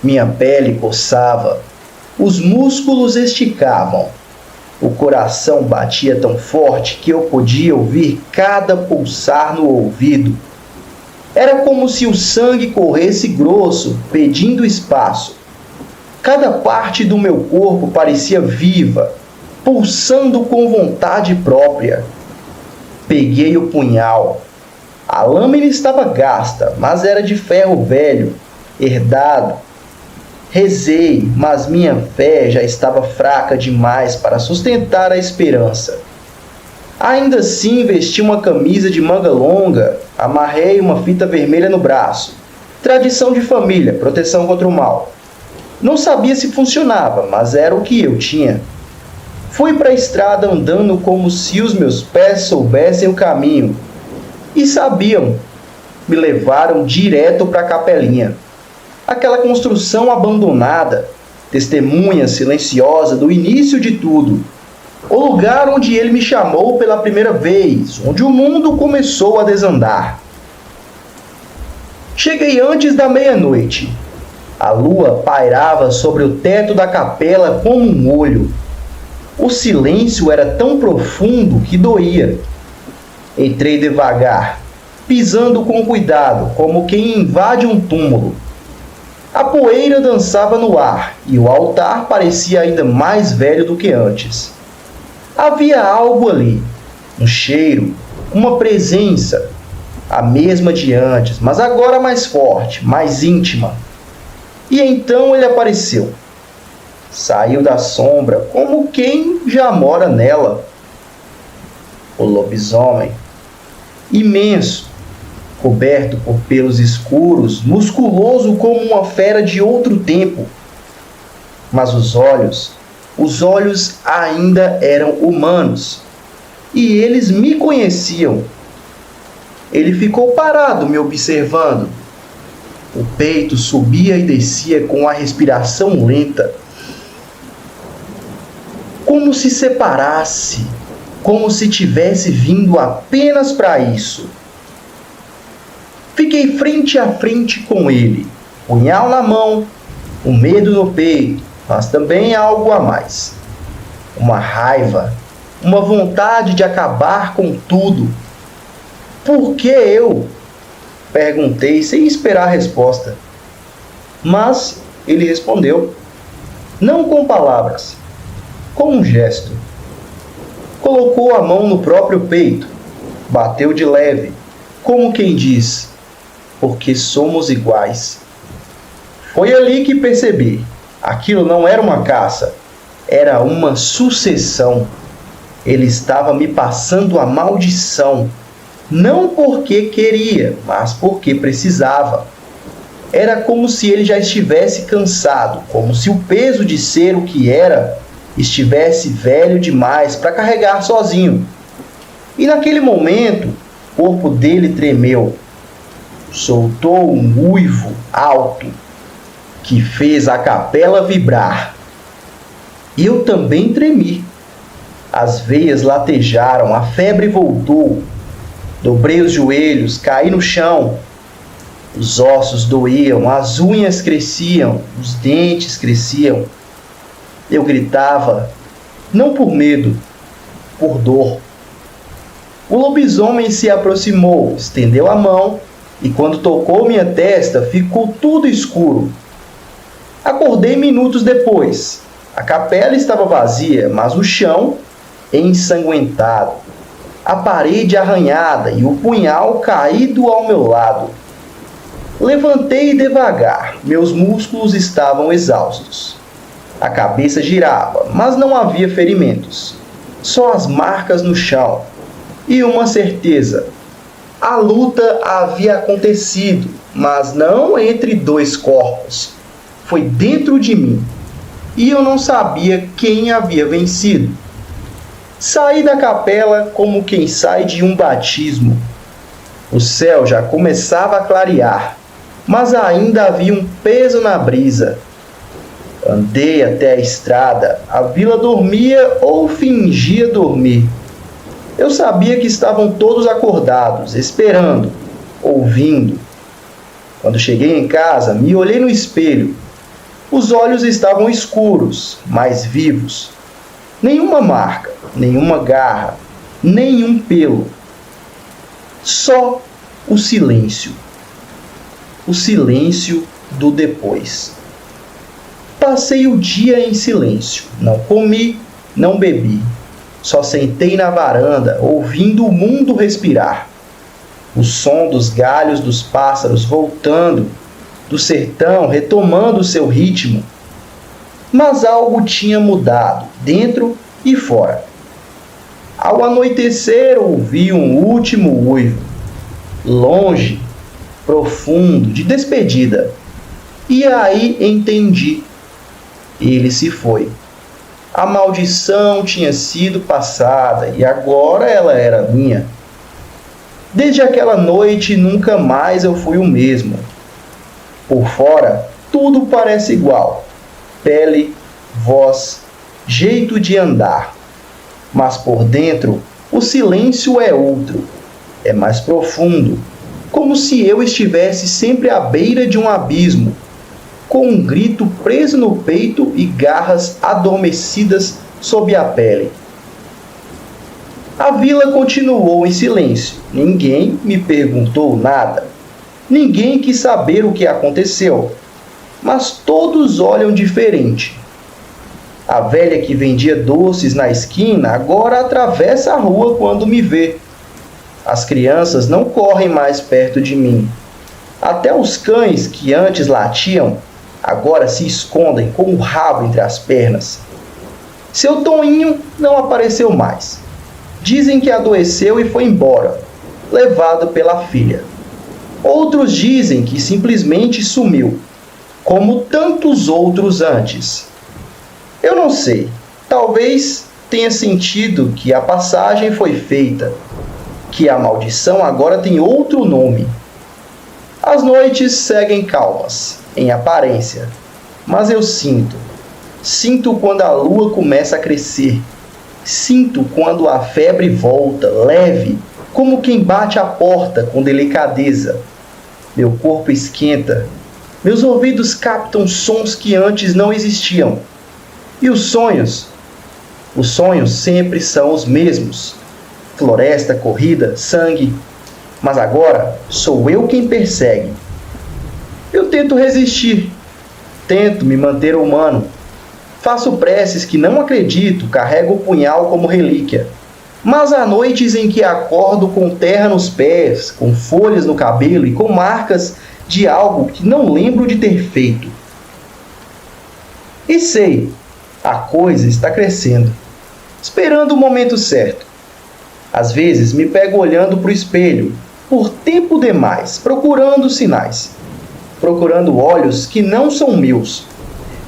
A: Minha pele coçava, os músculos esticavam. O coração batia tão forte que eu podia ouvir cada pulsar no ouvido. Era como se o sangue corresse grosso, pedindo espaço. Cada parte do meu corpo parecia viva, pulsando com vontade própria. Peguei o punhal. A lâmina estava gasta, mas era de ferro velho, herdado. Rezei, mas minha fé já estava fraca demais para sustentar a esperança. Ainda assim, vesti uma camisa de manga longa, amarrei uma fita vermelha no braço. Tradição de família, proteção contra o mal. Não sabia se funcionava, mas era o que eu tinha. Fui para a estrada andando como se os meus pés soubessem o caminho. E sabiam. Me levaram direto para a capelinha. Aquela construção abandonada, testemunha silenciosa do início de tudo. O lugar onde ele me chamou pela primeira vez, onde o mundo começou a desandar. Cheguei antes da meia-noite. A lua pairava sobre o teto da capela como um olho. O silêncio era tão profundo que doía. Entrei devagar, pisando com cuidado, como quem invade um túmulo. A poeira dançava no ar e o altar parecia ainda mais velho do que antes. Havia algo ali, um cheiro, uma presença, a mesma de antes, mas agora mais forte, mais íntima. E então ele apareceu. Saiu da sombra como quem já mora nela. O lobisomem, imenso, coberto por pelos escuros, musculoso como uma fera de outro tempo. Mas os olhos ainda eram humanos. E eles me conheciam. Ele ficou parado me observando. O peito subia e descia com a respiração lenta. Como se separasse, como se tivesse vindo apenas para isso. Fiquei frente a frente com ele, punhal na mão, o medo no peito, mas também algo a mais. Uma raiva, uma vontade de acabar com tudo. Por que eu? Perguntei sem esperar a resposta. Mas ele respondeu, não com palavras, com um gesto. Colocou a mão no próprio peito, bateu de leve, como quem diz, porque somos iguais. Foi ali que percebi, aquilo não era uma caça, era uma sucessão. Ele estava me passando a maldição, não porque queria, mas porque precisava. Era como se ele já estivesse cansado, como se o peso de ser o que era estivesse velho demais para carregar sozinho. E naquele momento, o corpo dele tremeu. Soltou um uivo alto que fez a capela vibrar. Eu também tremi. As veias latejaram, a febre voltou. Dobrei os joelhos, caí no chão. Os ossos doíam, as unhas cresciam, os dentes cresciam. Eu gritava, não por medo, por dor. O lobisomem se aproximou, estendeu a mão e quando tocou minha testa, ficou tudo escuro. Acordei minutos depois. A capela estava vazia, mas o chão ensanguentado. A parede arranhada e o punhal caído ao meu lado. Levantei devagar, meus músculos estavam exaustos. A cabeça girava, mas não havia ferimentos. Só as marcas no chão. E uma certeza. A luta havia acontecido, mas não entre dois corpos. Foi dentro de mim. E eu não sabia quem havia vencido. Saí da capela como quem sai de um batismo. O céu já começava a clarear, mas ainda havia um peso na brisa. Andei até a estrada, a vila dormia ou fingia dormir. Eu sabia que estavam todos acordados, esperando, ouvindo. Quando cheguei em casa, me olhei no espelho. Os olhos estavam escuros, mas vivos. Nenhuma marca, nenhuma garra, nenhum pelo. Só o silêncio. O silêncio do depois. Passei o dia em silêncio. Não comi, não bebi. Só sentei na varanda, ouvindo o mundo respirar. O som dos galhos dos pássaros voltando, do sertão retomando seu ritmo. Mas algo tinha mudado, dentro e fora. Ao anoitecer, ouvi um último uivo, longe, profundo, de despedida. E aí entendi. Ele se foi. A maldição tinha sido passada e agora ela era minha. Desde aquela noite, nunca mais eu fui o mesmo. Por fora, tudo parece igual. Pele, voz, jeito de andar. Mas por dentro, o silêncio é outro. É mais profundo. Como se eu estivesse sempre à beira de um abismo, com um grito preso no peito e garras adormecidas sob a pele. A vila continuou em silêncio. Ninguém me perguntou nada. Ninguém quis saber o que aconteceu. Mas todos olham diferente. A velha que vendia doces na esquina agora atravessa a rua quando me vê. As crianças não correm mais perto de mim. Até os cães que antes latiam, agora se escondem com o rabo entre as pernas. Seu Toninho não apareceu mais. Dizem que adoeceu e foi embora, levado pela filha. Outros dizem que simplesmente sumiu, como tantos outros antes. Eu não sei, talvez tenha sentido que a passagem foi feita, que a maldição agora tem outro nome. As noites seguem calmas, em aparência, mas eu sinto quando a lua começa a crescer, sinto quando a febre volta, leve, como quem bate a porta com delicadeza. Meu corpo esquenta, meus ouvidos captam sons que antes não existiam. E os sonhos sempre são os mesmos. Floresta, corrida, sangue. Mas agora sou eu quem persegue. Eu tento resistir, tento me manter humano. Faço preces que não acredito, carrego o punhal como relíquia. Mas há noites em que acordo com terra nos pés, com folhas no cabelo e com marcas de algo que não lembro de ter feito. E sei, a coisa está crescendo. esperando o momento certo. Às vezes me pego olhando para o espelho, por tempo demais, procurando sinais, procurando olhos que não são meus,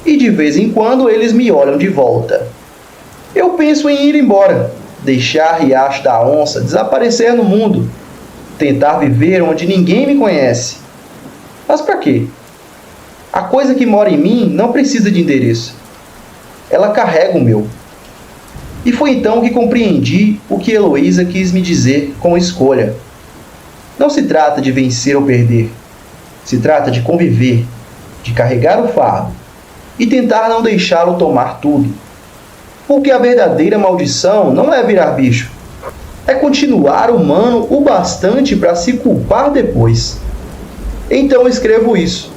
A: e de vez em quando eles me olham de volta. Eu penso em ir embora, deixar Riacho da Onça desaparecer no mundo, tentar viver onde ninguém me conhece. Mas para quê? A coisa que mora em mim não precisa de endereço. Ela carrega o meu. E foi então que compreendi o que Heloísa quis me dizer com escolha. Não se trata de vencer ou perder. Se trata de conviver, de carregar o fardo e tentar não deixá-lo tomar tudo. Porque a verdadeira maldição não é virar bicho. É continuar humano o bastante para se culpar depois. Então escrevo isso,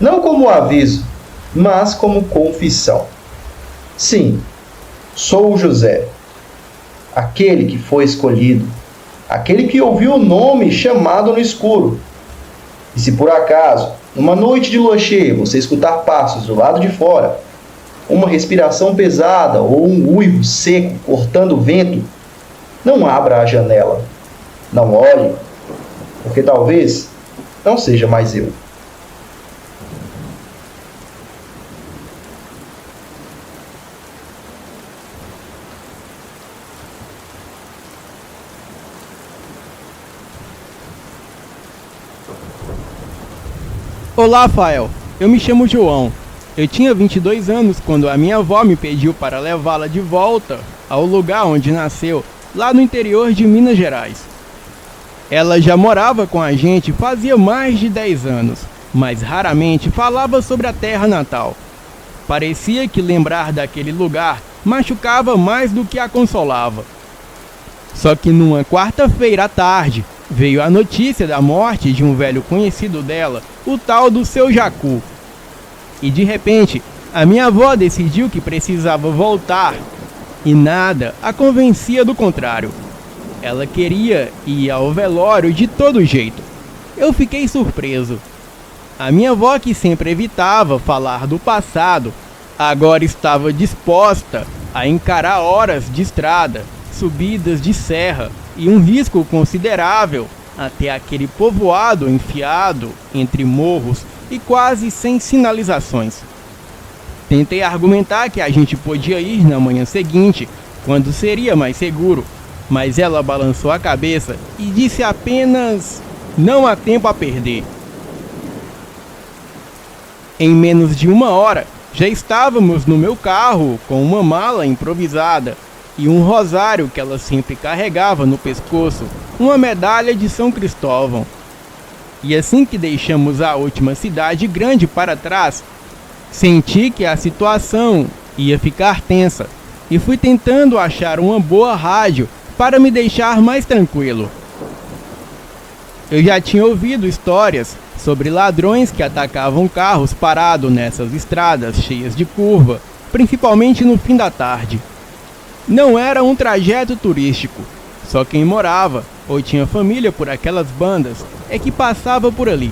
A: não como aviso, mas como confissão. Sim, sou o José, aquele que foi escolhido, aquele que ouviu o nome chamado no escuro. E se por acaso, numa noite de lua cheia, você escutar passos do lado de fora, uma respiração pesada ou um uivo seco cortando o vento, não abra a janela, não olhe, porque talvez não seja mais eu.
B: Olá, Fael. Eu me chamo João. Eu tinha 22 anos quando a minha avó me pediu para levá-la de volta ao lugar onde nasceu, lá no interior de Minas Gerais. Ela já morava com a gente fazia mais de 10 anos, mas raramente falava sobre a terra natal. Parecia que lembrar daquele lugar machucava mais do que a consolava. Só que numa quarta-feira à tarde, veio a notícia da morte de um velho conhecido dela, o tal do seu Jacu. E de repente, a minha avó decidiu que precisava voltar, e nada a convencia do contrário. Ela queria ir ao velório de todo jeito. Eu fiquei surpreso. A minha avó, que sempre evitava falar do passado, agora estava disposta a encarar horas de estrada, subidas de serra e um risco considerável até aquele povoado enfiado entre morros e quase sem sinalizações. Tentei argumentar que a gente podia ir na manhã seguinte, quando seria mais seguro, mas ela balançou a cabeça e disse apenas: "Não há tempo a perder". Em menos de uma hora, já estávamos no meu carro com uma mala improvisada e um rosário que ela sempre carregava no pescoço, uma medalha de São Cristóvão. E assim que deixamos a última cidade grande para trás, senti que a situação ia ficar tensa e fui tentando achar uma boa rádio para me deixar mais tranquilo. Eu já tinha ouvido histórias sobre ladrões que atacavam carros parados nessas estradas cheias de curva, principalmente no fim da tarde. Não era um trajeto turístico, só quem morava ou tinha família por aquelas bandas é que passava por ali.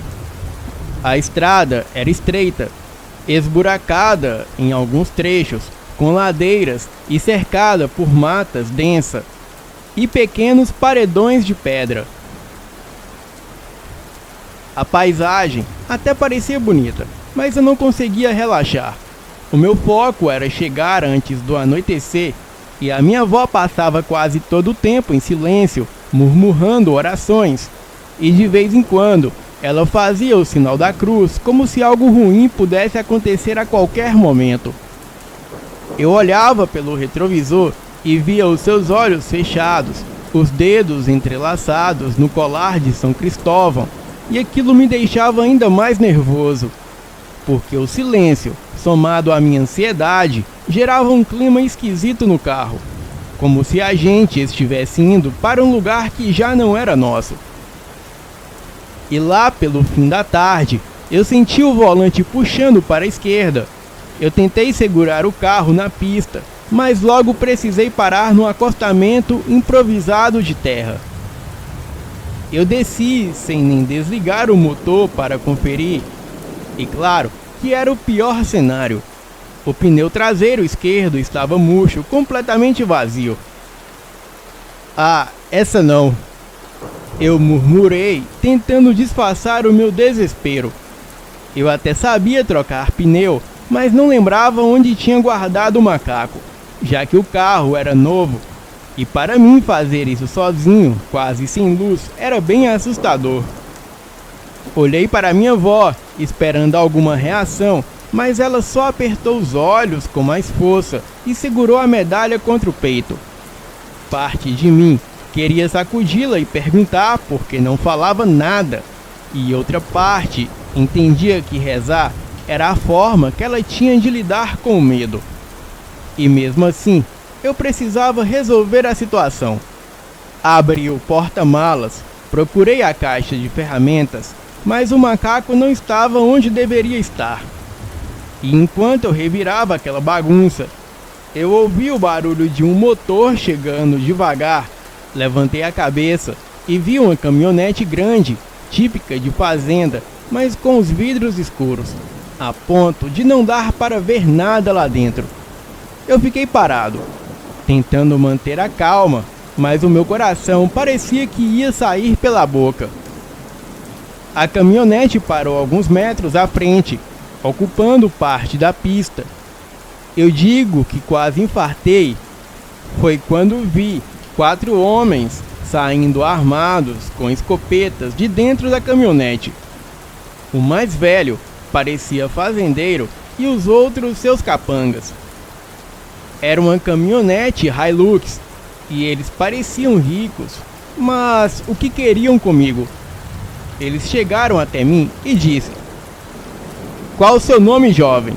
B: A estrada era estreita, esburacada em alguns trechos, com ladeiras e cercada por matas densas e pequenos paredões de pedra. A paisagem até parecia bonita, mas eu não conseguia relaxar. O meu foco era chegar antes do anoitecer e a minha avó passava quase todo o tempo em silêncio, murmurando orações, e de vez em quando ela fazia o sinal da cruz, como se algo ruim pudesse acontecer a qualquer momento. Eu olhava pelo retrovisor e via os seus olhos fechados, os dedos entrelaçados no colar de São Cristóvão, e aquilo me deixava ainda mais nervoso, porque o silêncio, somado à minha ansiedade, gerava um clima esquisito no carro, como se a gente estivesse indo para um lugar que já não era nosso. E lá pelo fim da tarde, eu senti o volante puxando para a esquerda. Eu tentei segurar o carro na pista, mas logo precisei parar no acostamento improvisado de terra. Eu desci sem nem desligar o motor para conferir, e claro que era o pior cenário. O pneu traseiro esquerdo estava murcho, completamente vazio. Ah, essa não. Eu murmurei, tentando disfarçar o meu desespero. Eu até sabia trocar pneu, mas não lembrava onde tinha guardado o macaco, já que o carro era novo. E para mim fazer isso sozinho, quase sem luz, era bem assustador. Olhei para minha avó, esperando alguma reação, mas ela só apertou os olhos com mais força e segurou a medalha contra o peito. Parte de mim queria sacudi-la e perguntar por que não falava nada, e outra parte entendia que rezar era a forma que ela tinha de lidar com o medo. E mesmo assim, eu precisava resolver a situação. Abri o porta-malas, procurei a caixa de ferramentas, mas o macaco não estava onde deveria estar. E enquanto eu revirava aquela bagunça, eu ouvi o barulho de um motor chegando devagar. Levantei a cabeça e vi uma caminhonete grande, típica de fazenda, mas com os vidros escuros, a ponto de não dar para ver nada lá dentro. Eu fiquei parado, tentando manter a calma, mas o meu coração parecia que ia sair pela boca. A caminhonete parou alguns metros à frente, ocupando parte da pista. Eu digo que quase infartei. Foi quando vi 4 homens saindo armados com escopetas de dentro da caminhonete. O mais velho parecia fazendeiro e os outros seus capangas. Era uma caminhonete Hilux e eles pareciam ricos, mas o que queriam comigo? Eles chegaram até mim e disseram: "Qual o seu nome, jovem?"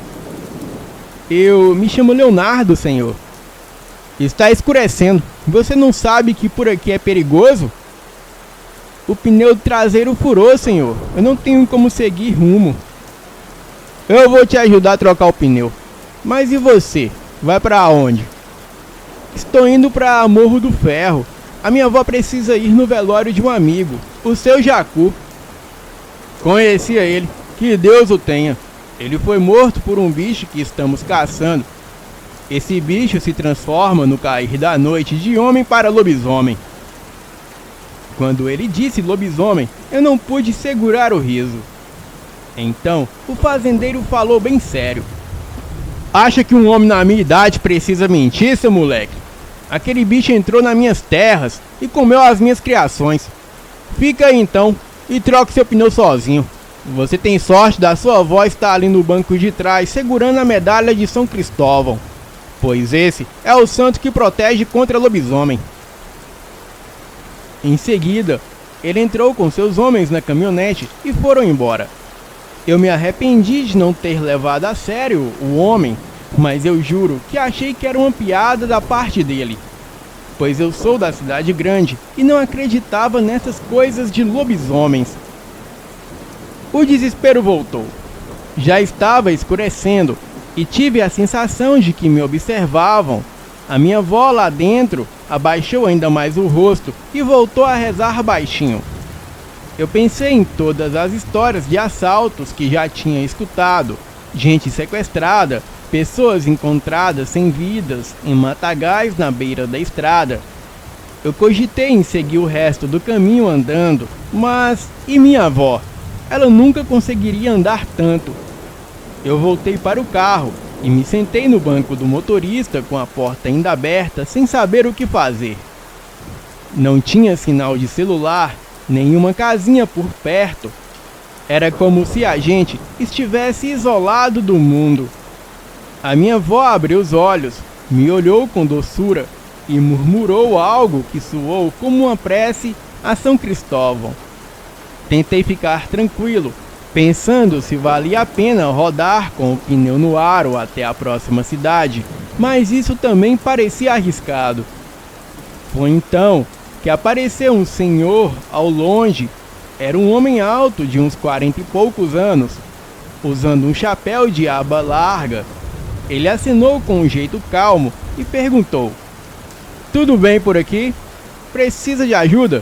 B: "Eu me chamo Leonardo, senhor." "Está escurecendo. Você não sabe que por aqui é perigoso?" "O pneu traseiro furou, senhor. Eu não tenho como seguir rumo." "Eu vou te ajudar a trocar o pneu. Mas e você? Vai para onde?" "Estou indo para Morro do Ferro. A minha avó precisa ir no velório de um amigo, o seu Jacu." "Conhecia ele. Que Deus o tenha. Ele foi morto por um bicho que estamos caçando. Esse bicho se transforma no cair da noite de homem para lobisomem." Quando ele disse lobisomem, eu não pude segurar o riso. Então, o fazendeiro falou bem sério: "Acha que um homem na minha idade precisa mentir, seu moleque? Aquele bicho entrou nas minhas terras e comeu as minhas criações. Fica aí então e troque seu pneu sozinho. Você tem sorte da sua avó estar ali no banco de trás segurando a medalha de São Cristóvão, pois esse é o santo que protege contra lobisomem." Em seguida, ele entrou com seus homens na caminhonete e foram embora. Eu me arrependi de não ter levado a sério o homem, mas eu juro que achei que era uma piada da parte dele, pois eu sou da cidade grande e não acreditava nessas coisas de lobisomens. O desespero voltou. Já estava escurecendo e tive a sensação de que me observavam. A minha avó lá dentro abaixou ainda mais o rosto e voltou a rezar baixinho. Eu pensei em todas as histórias de assaltos que já tinha escutado, gente sequestrada, pessoas encontradas sem vidas em matagais na beira da estrada. Eu cogitei em seguir o resto do caminho andando, mas e minha avó? Ela nunca conseguiria andar tanto. Eu voltei para o carro e me sentei no banco do motorista com a porta ainda aberta, sem saber o que fazer. Não tinha sinal de celular, nenhuma casinha por perto. Era como se a gente estivesse isolado do mundo. A minha avó abriu os olhos, me olhou com doçura e murmurou algo que soou como uma prece a São Cristóvão. Tentei ficar tranquilo, pensando se valia a pena rodar com o pneu no aro até a próxima cidade, mas isso também parecia arriscado. Foi então que apareceu um senhor ao longe. Era um homem alto de uns 40 e poucos anos, usando um chapéu de aba larga. Ele acenou com um jeito calmo e perguntou: "Tudo bem por aqui? Precisa de ajuda?"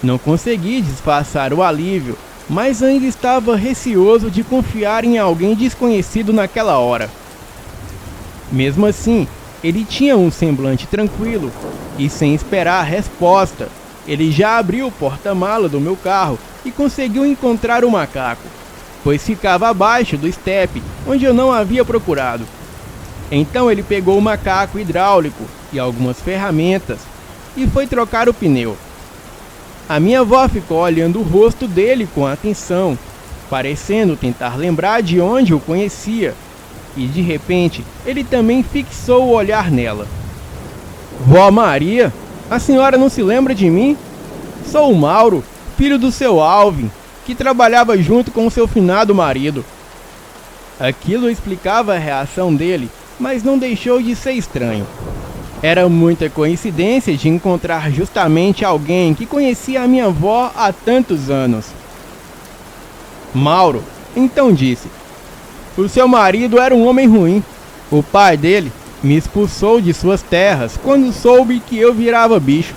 B: Não consegui disfarçar o alívio, mas ainda estava receoso de confiar em alguém desconhecido naquela hora. Mesmo assim, ele tinha um semblante tranquilo e, sem esperar a resposta, ele já abriu o porta-mala do meu carro e conseguiu encontrar o macaco, pois ficava abaixo do estepe, onde eu não havia procurado. Então ele pegou o macaco hidráulico e algumas ferramentas e foi trocar o pneu. A minha avó ficou olhando o rosto dele com atenção, parecendo tentar lembrar de onde o conhecia, e de repente ele também fixou o olhar nela. Vó Maria, a senhora não se lembra de mim? Sou o Mauro, filho do seu Alvin, que trabalhava junto com o seu finado marido. Aquilo explicava a reação dele, mas não deixou de ser estranho. Era muita coincidência de encontrar justamente alguém que conhecia a minha avó há tantos anos. Mauro então disse: o seu marido era um homem ruim. O pai dele me expulsou de suas terras quando soube que eu virava bicho.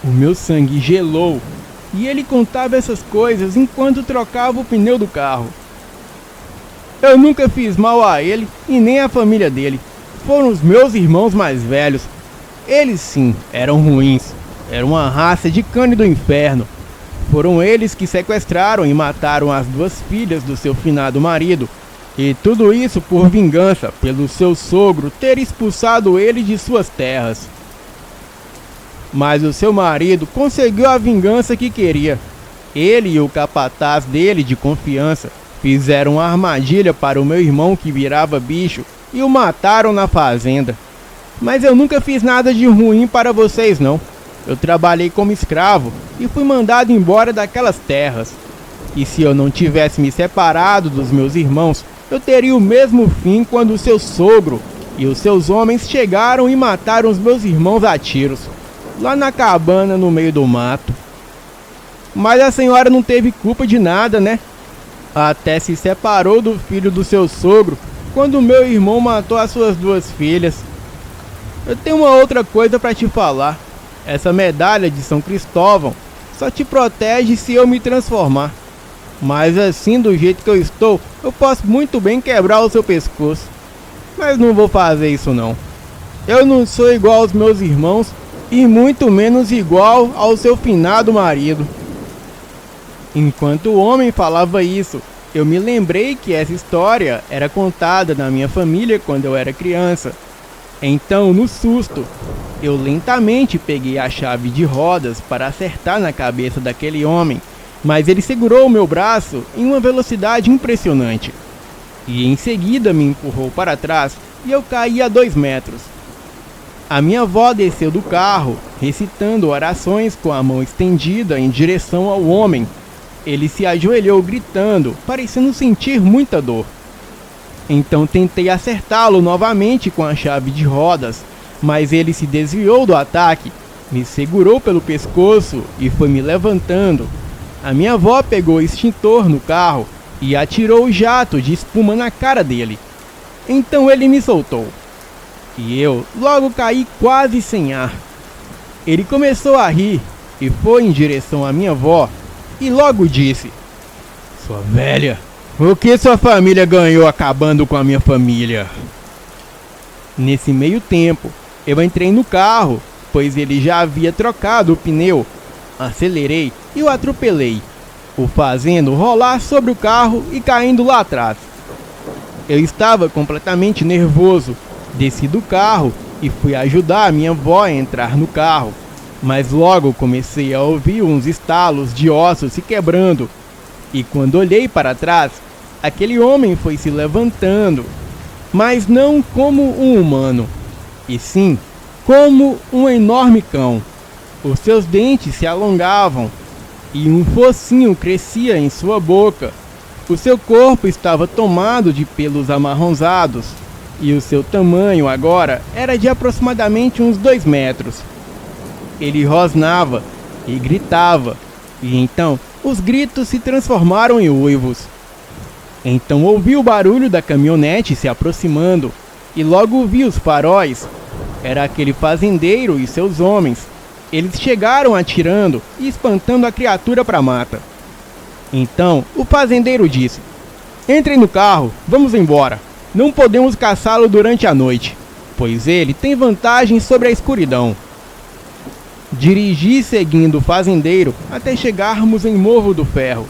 B: O meu sangue gelou e ele contava essas coisas enquanto trocava o pneu do carro. Eu nunca fiz mal a ele e nem à família dele. Foram os meus irmãos mais velhos. Eles sim, eram ruins. Eram uma raça de cães do inferno. Foram eles que sequestraram e mataram as 2 filhas do seu finado marido. E tudo isso por vingança, pelo seu sogro ter expulsado ele de suas terras. Mas o seu marido conseguiu a vingança que queria. Ele e o capataz dele de confiança fizeram uma armadilha para o meu irmão que virava bicho e o mataram na fazenda. Mas eu nunca fiz nada de ruim para vocês não. Eu trabalhei como escravo e fui mandado embora daquelas terras. E se eu não tivesse me separado dos meus irmãos, eu teria o mesmo fim quando o seu sogro e os seus homens chegaram e mataram os meus irmãos a tiros, lá na cabana no meio do mato. Mas a senhora não teve culpa de nada, né? Até se separou do filho do seu sogro quando meu irmão matou as suas 2 filhas. Eu tenho uma outra coisa para te falar. Essa medalha de São Cristóvão só te protege se eu me transformar. Mas assim, do jeito que eu estou, eu posso muito bem quebrar o seu pescoço. Mas não vou fazer isso não. Eu não sou igual aos meus irmãos e muito menos igual ao seu finado marido. Enquanto o homem falava isso, eu me lembrei que essa história era contada na minha família quando eu era criança. Então, no susto, eu lentamente peguei a chave de rodas para acertar na cabeça daquele homem, mas ele segurou o meu braço em uma velocidade impressionante. E em seguida me empurrou para trás e eu caí a 2 metros. A minha avó desceu do carro, recitando orações com a mão estendida em direção ao homem. Ele se ajoelhou gritando, parecendo sentir muita dor. Então tentei acertá-lo novamente com a chave de rodas, mas ele se desviou do ataque, me segurou pelo pescoço e foi me levantando. A minha avó pegou o extintor no carro e atirou o jato de espuma na cara dele. Então ele me soltou. E eu logo caí quase sem ar. Ele começou a rir e foi em direção à minha avó e logo disse: sua velha, o que sua família ganhou acabando com a minha família? Nesse meio tempo, eu entrei no carro, pois ele já havia trocado o pneu. Acelerei e o atropelei, o fazendo rolar sobre o carro e caindo lá atrás. Eu estava completamente nervoso, desci do carro e fui ajudar a minha avó a entrar no carro. Mas logo comecei a ouvir uns estalos de ossos se quebrando. E quando olhei para trás, aquele homem foi se levantando, mas não como um humano, e sim como um enorme cão. Os seus dentes se alongavam e um focinho crescia em sua boca. O seu corpo estava tomado de pelos amarronzados e o seu tamanho agora era de aproximadamente uns 2 metros. Ele rosnava e gritava, e então os gritos se transformaram em uivos. Então ouvi o barulho da caminhonete se aproximando e logo vi os faróis. Era aquele fazendeiro e seus homens. Eles chegaram atirando e espantando a criatura para a mata. Então o fazendeiro disse: entrem no carro, vamos embora. Não podemos caçá-lo durante a noite, pois ele tem vantagem sobre a escuridão. Dirigi seguindo o fazendeiro até chegarmos em Morro do Ferro.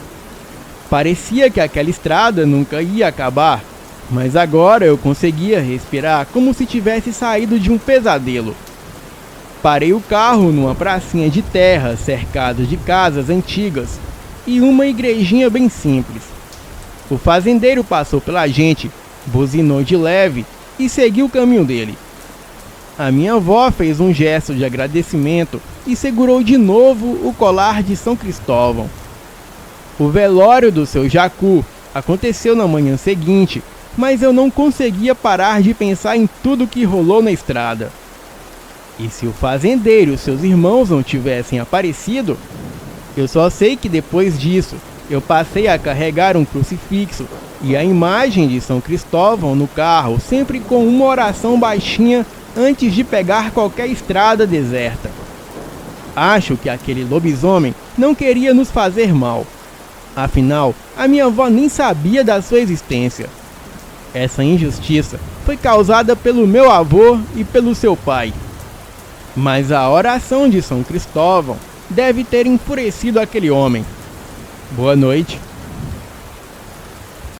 B: Parecia que aquela estrada nunca ia acabar, mas agora eu conseguia respirar como se tivesse saído de um pesadelo. Parei o carro numa pracinha de terra cercada de casas antigas e uma igrejinha bem simples. O fazendeiro passou pela gente, buzinou de leve e seguiu o caminho dele. A minha avó fez um gesto de agradecimento e segurou de novo o colar de São Cristóvão. O velório do seu Jacu aconteceu na manhã seguinte, mas eu não conseguia parar de pensar em tudo que rolou na estrada. E se o fazendeiro e seus irmãos não tivessem aparecido? Eu só sei que depois disso, eu passei a carregar um crucifixo e a imagem de São Cristóvão no carro, sempre com uma oração baixinha antes de pegar qualquer estrada deserta. Acho que aquele lobisomem não queria nos fazer mal. Afinal, a minha avó nem sabia da sua existência. Essa injustiça foi causada pelo meu avô e pelo seu pai. Mas a oração de São Cristóvão deve ter enfurecido aquele homem. Boa noite.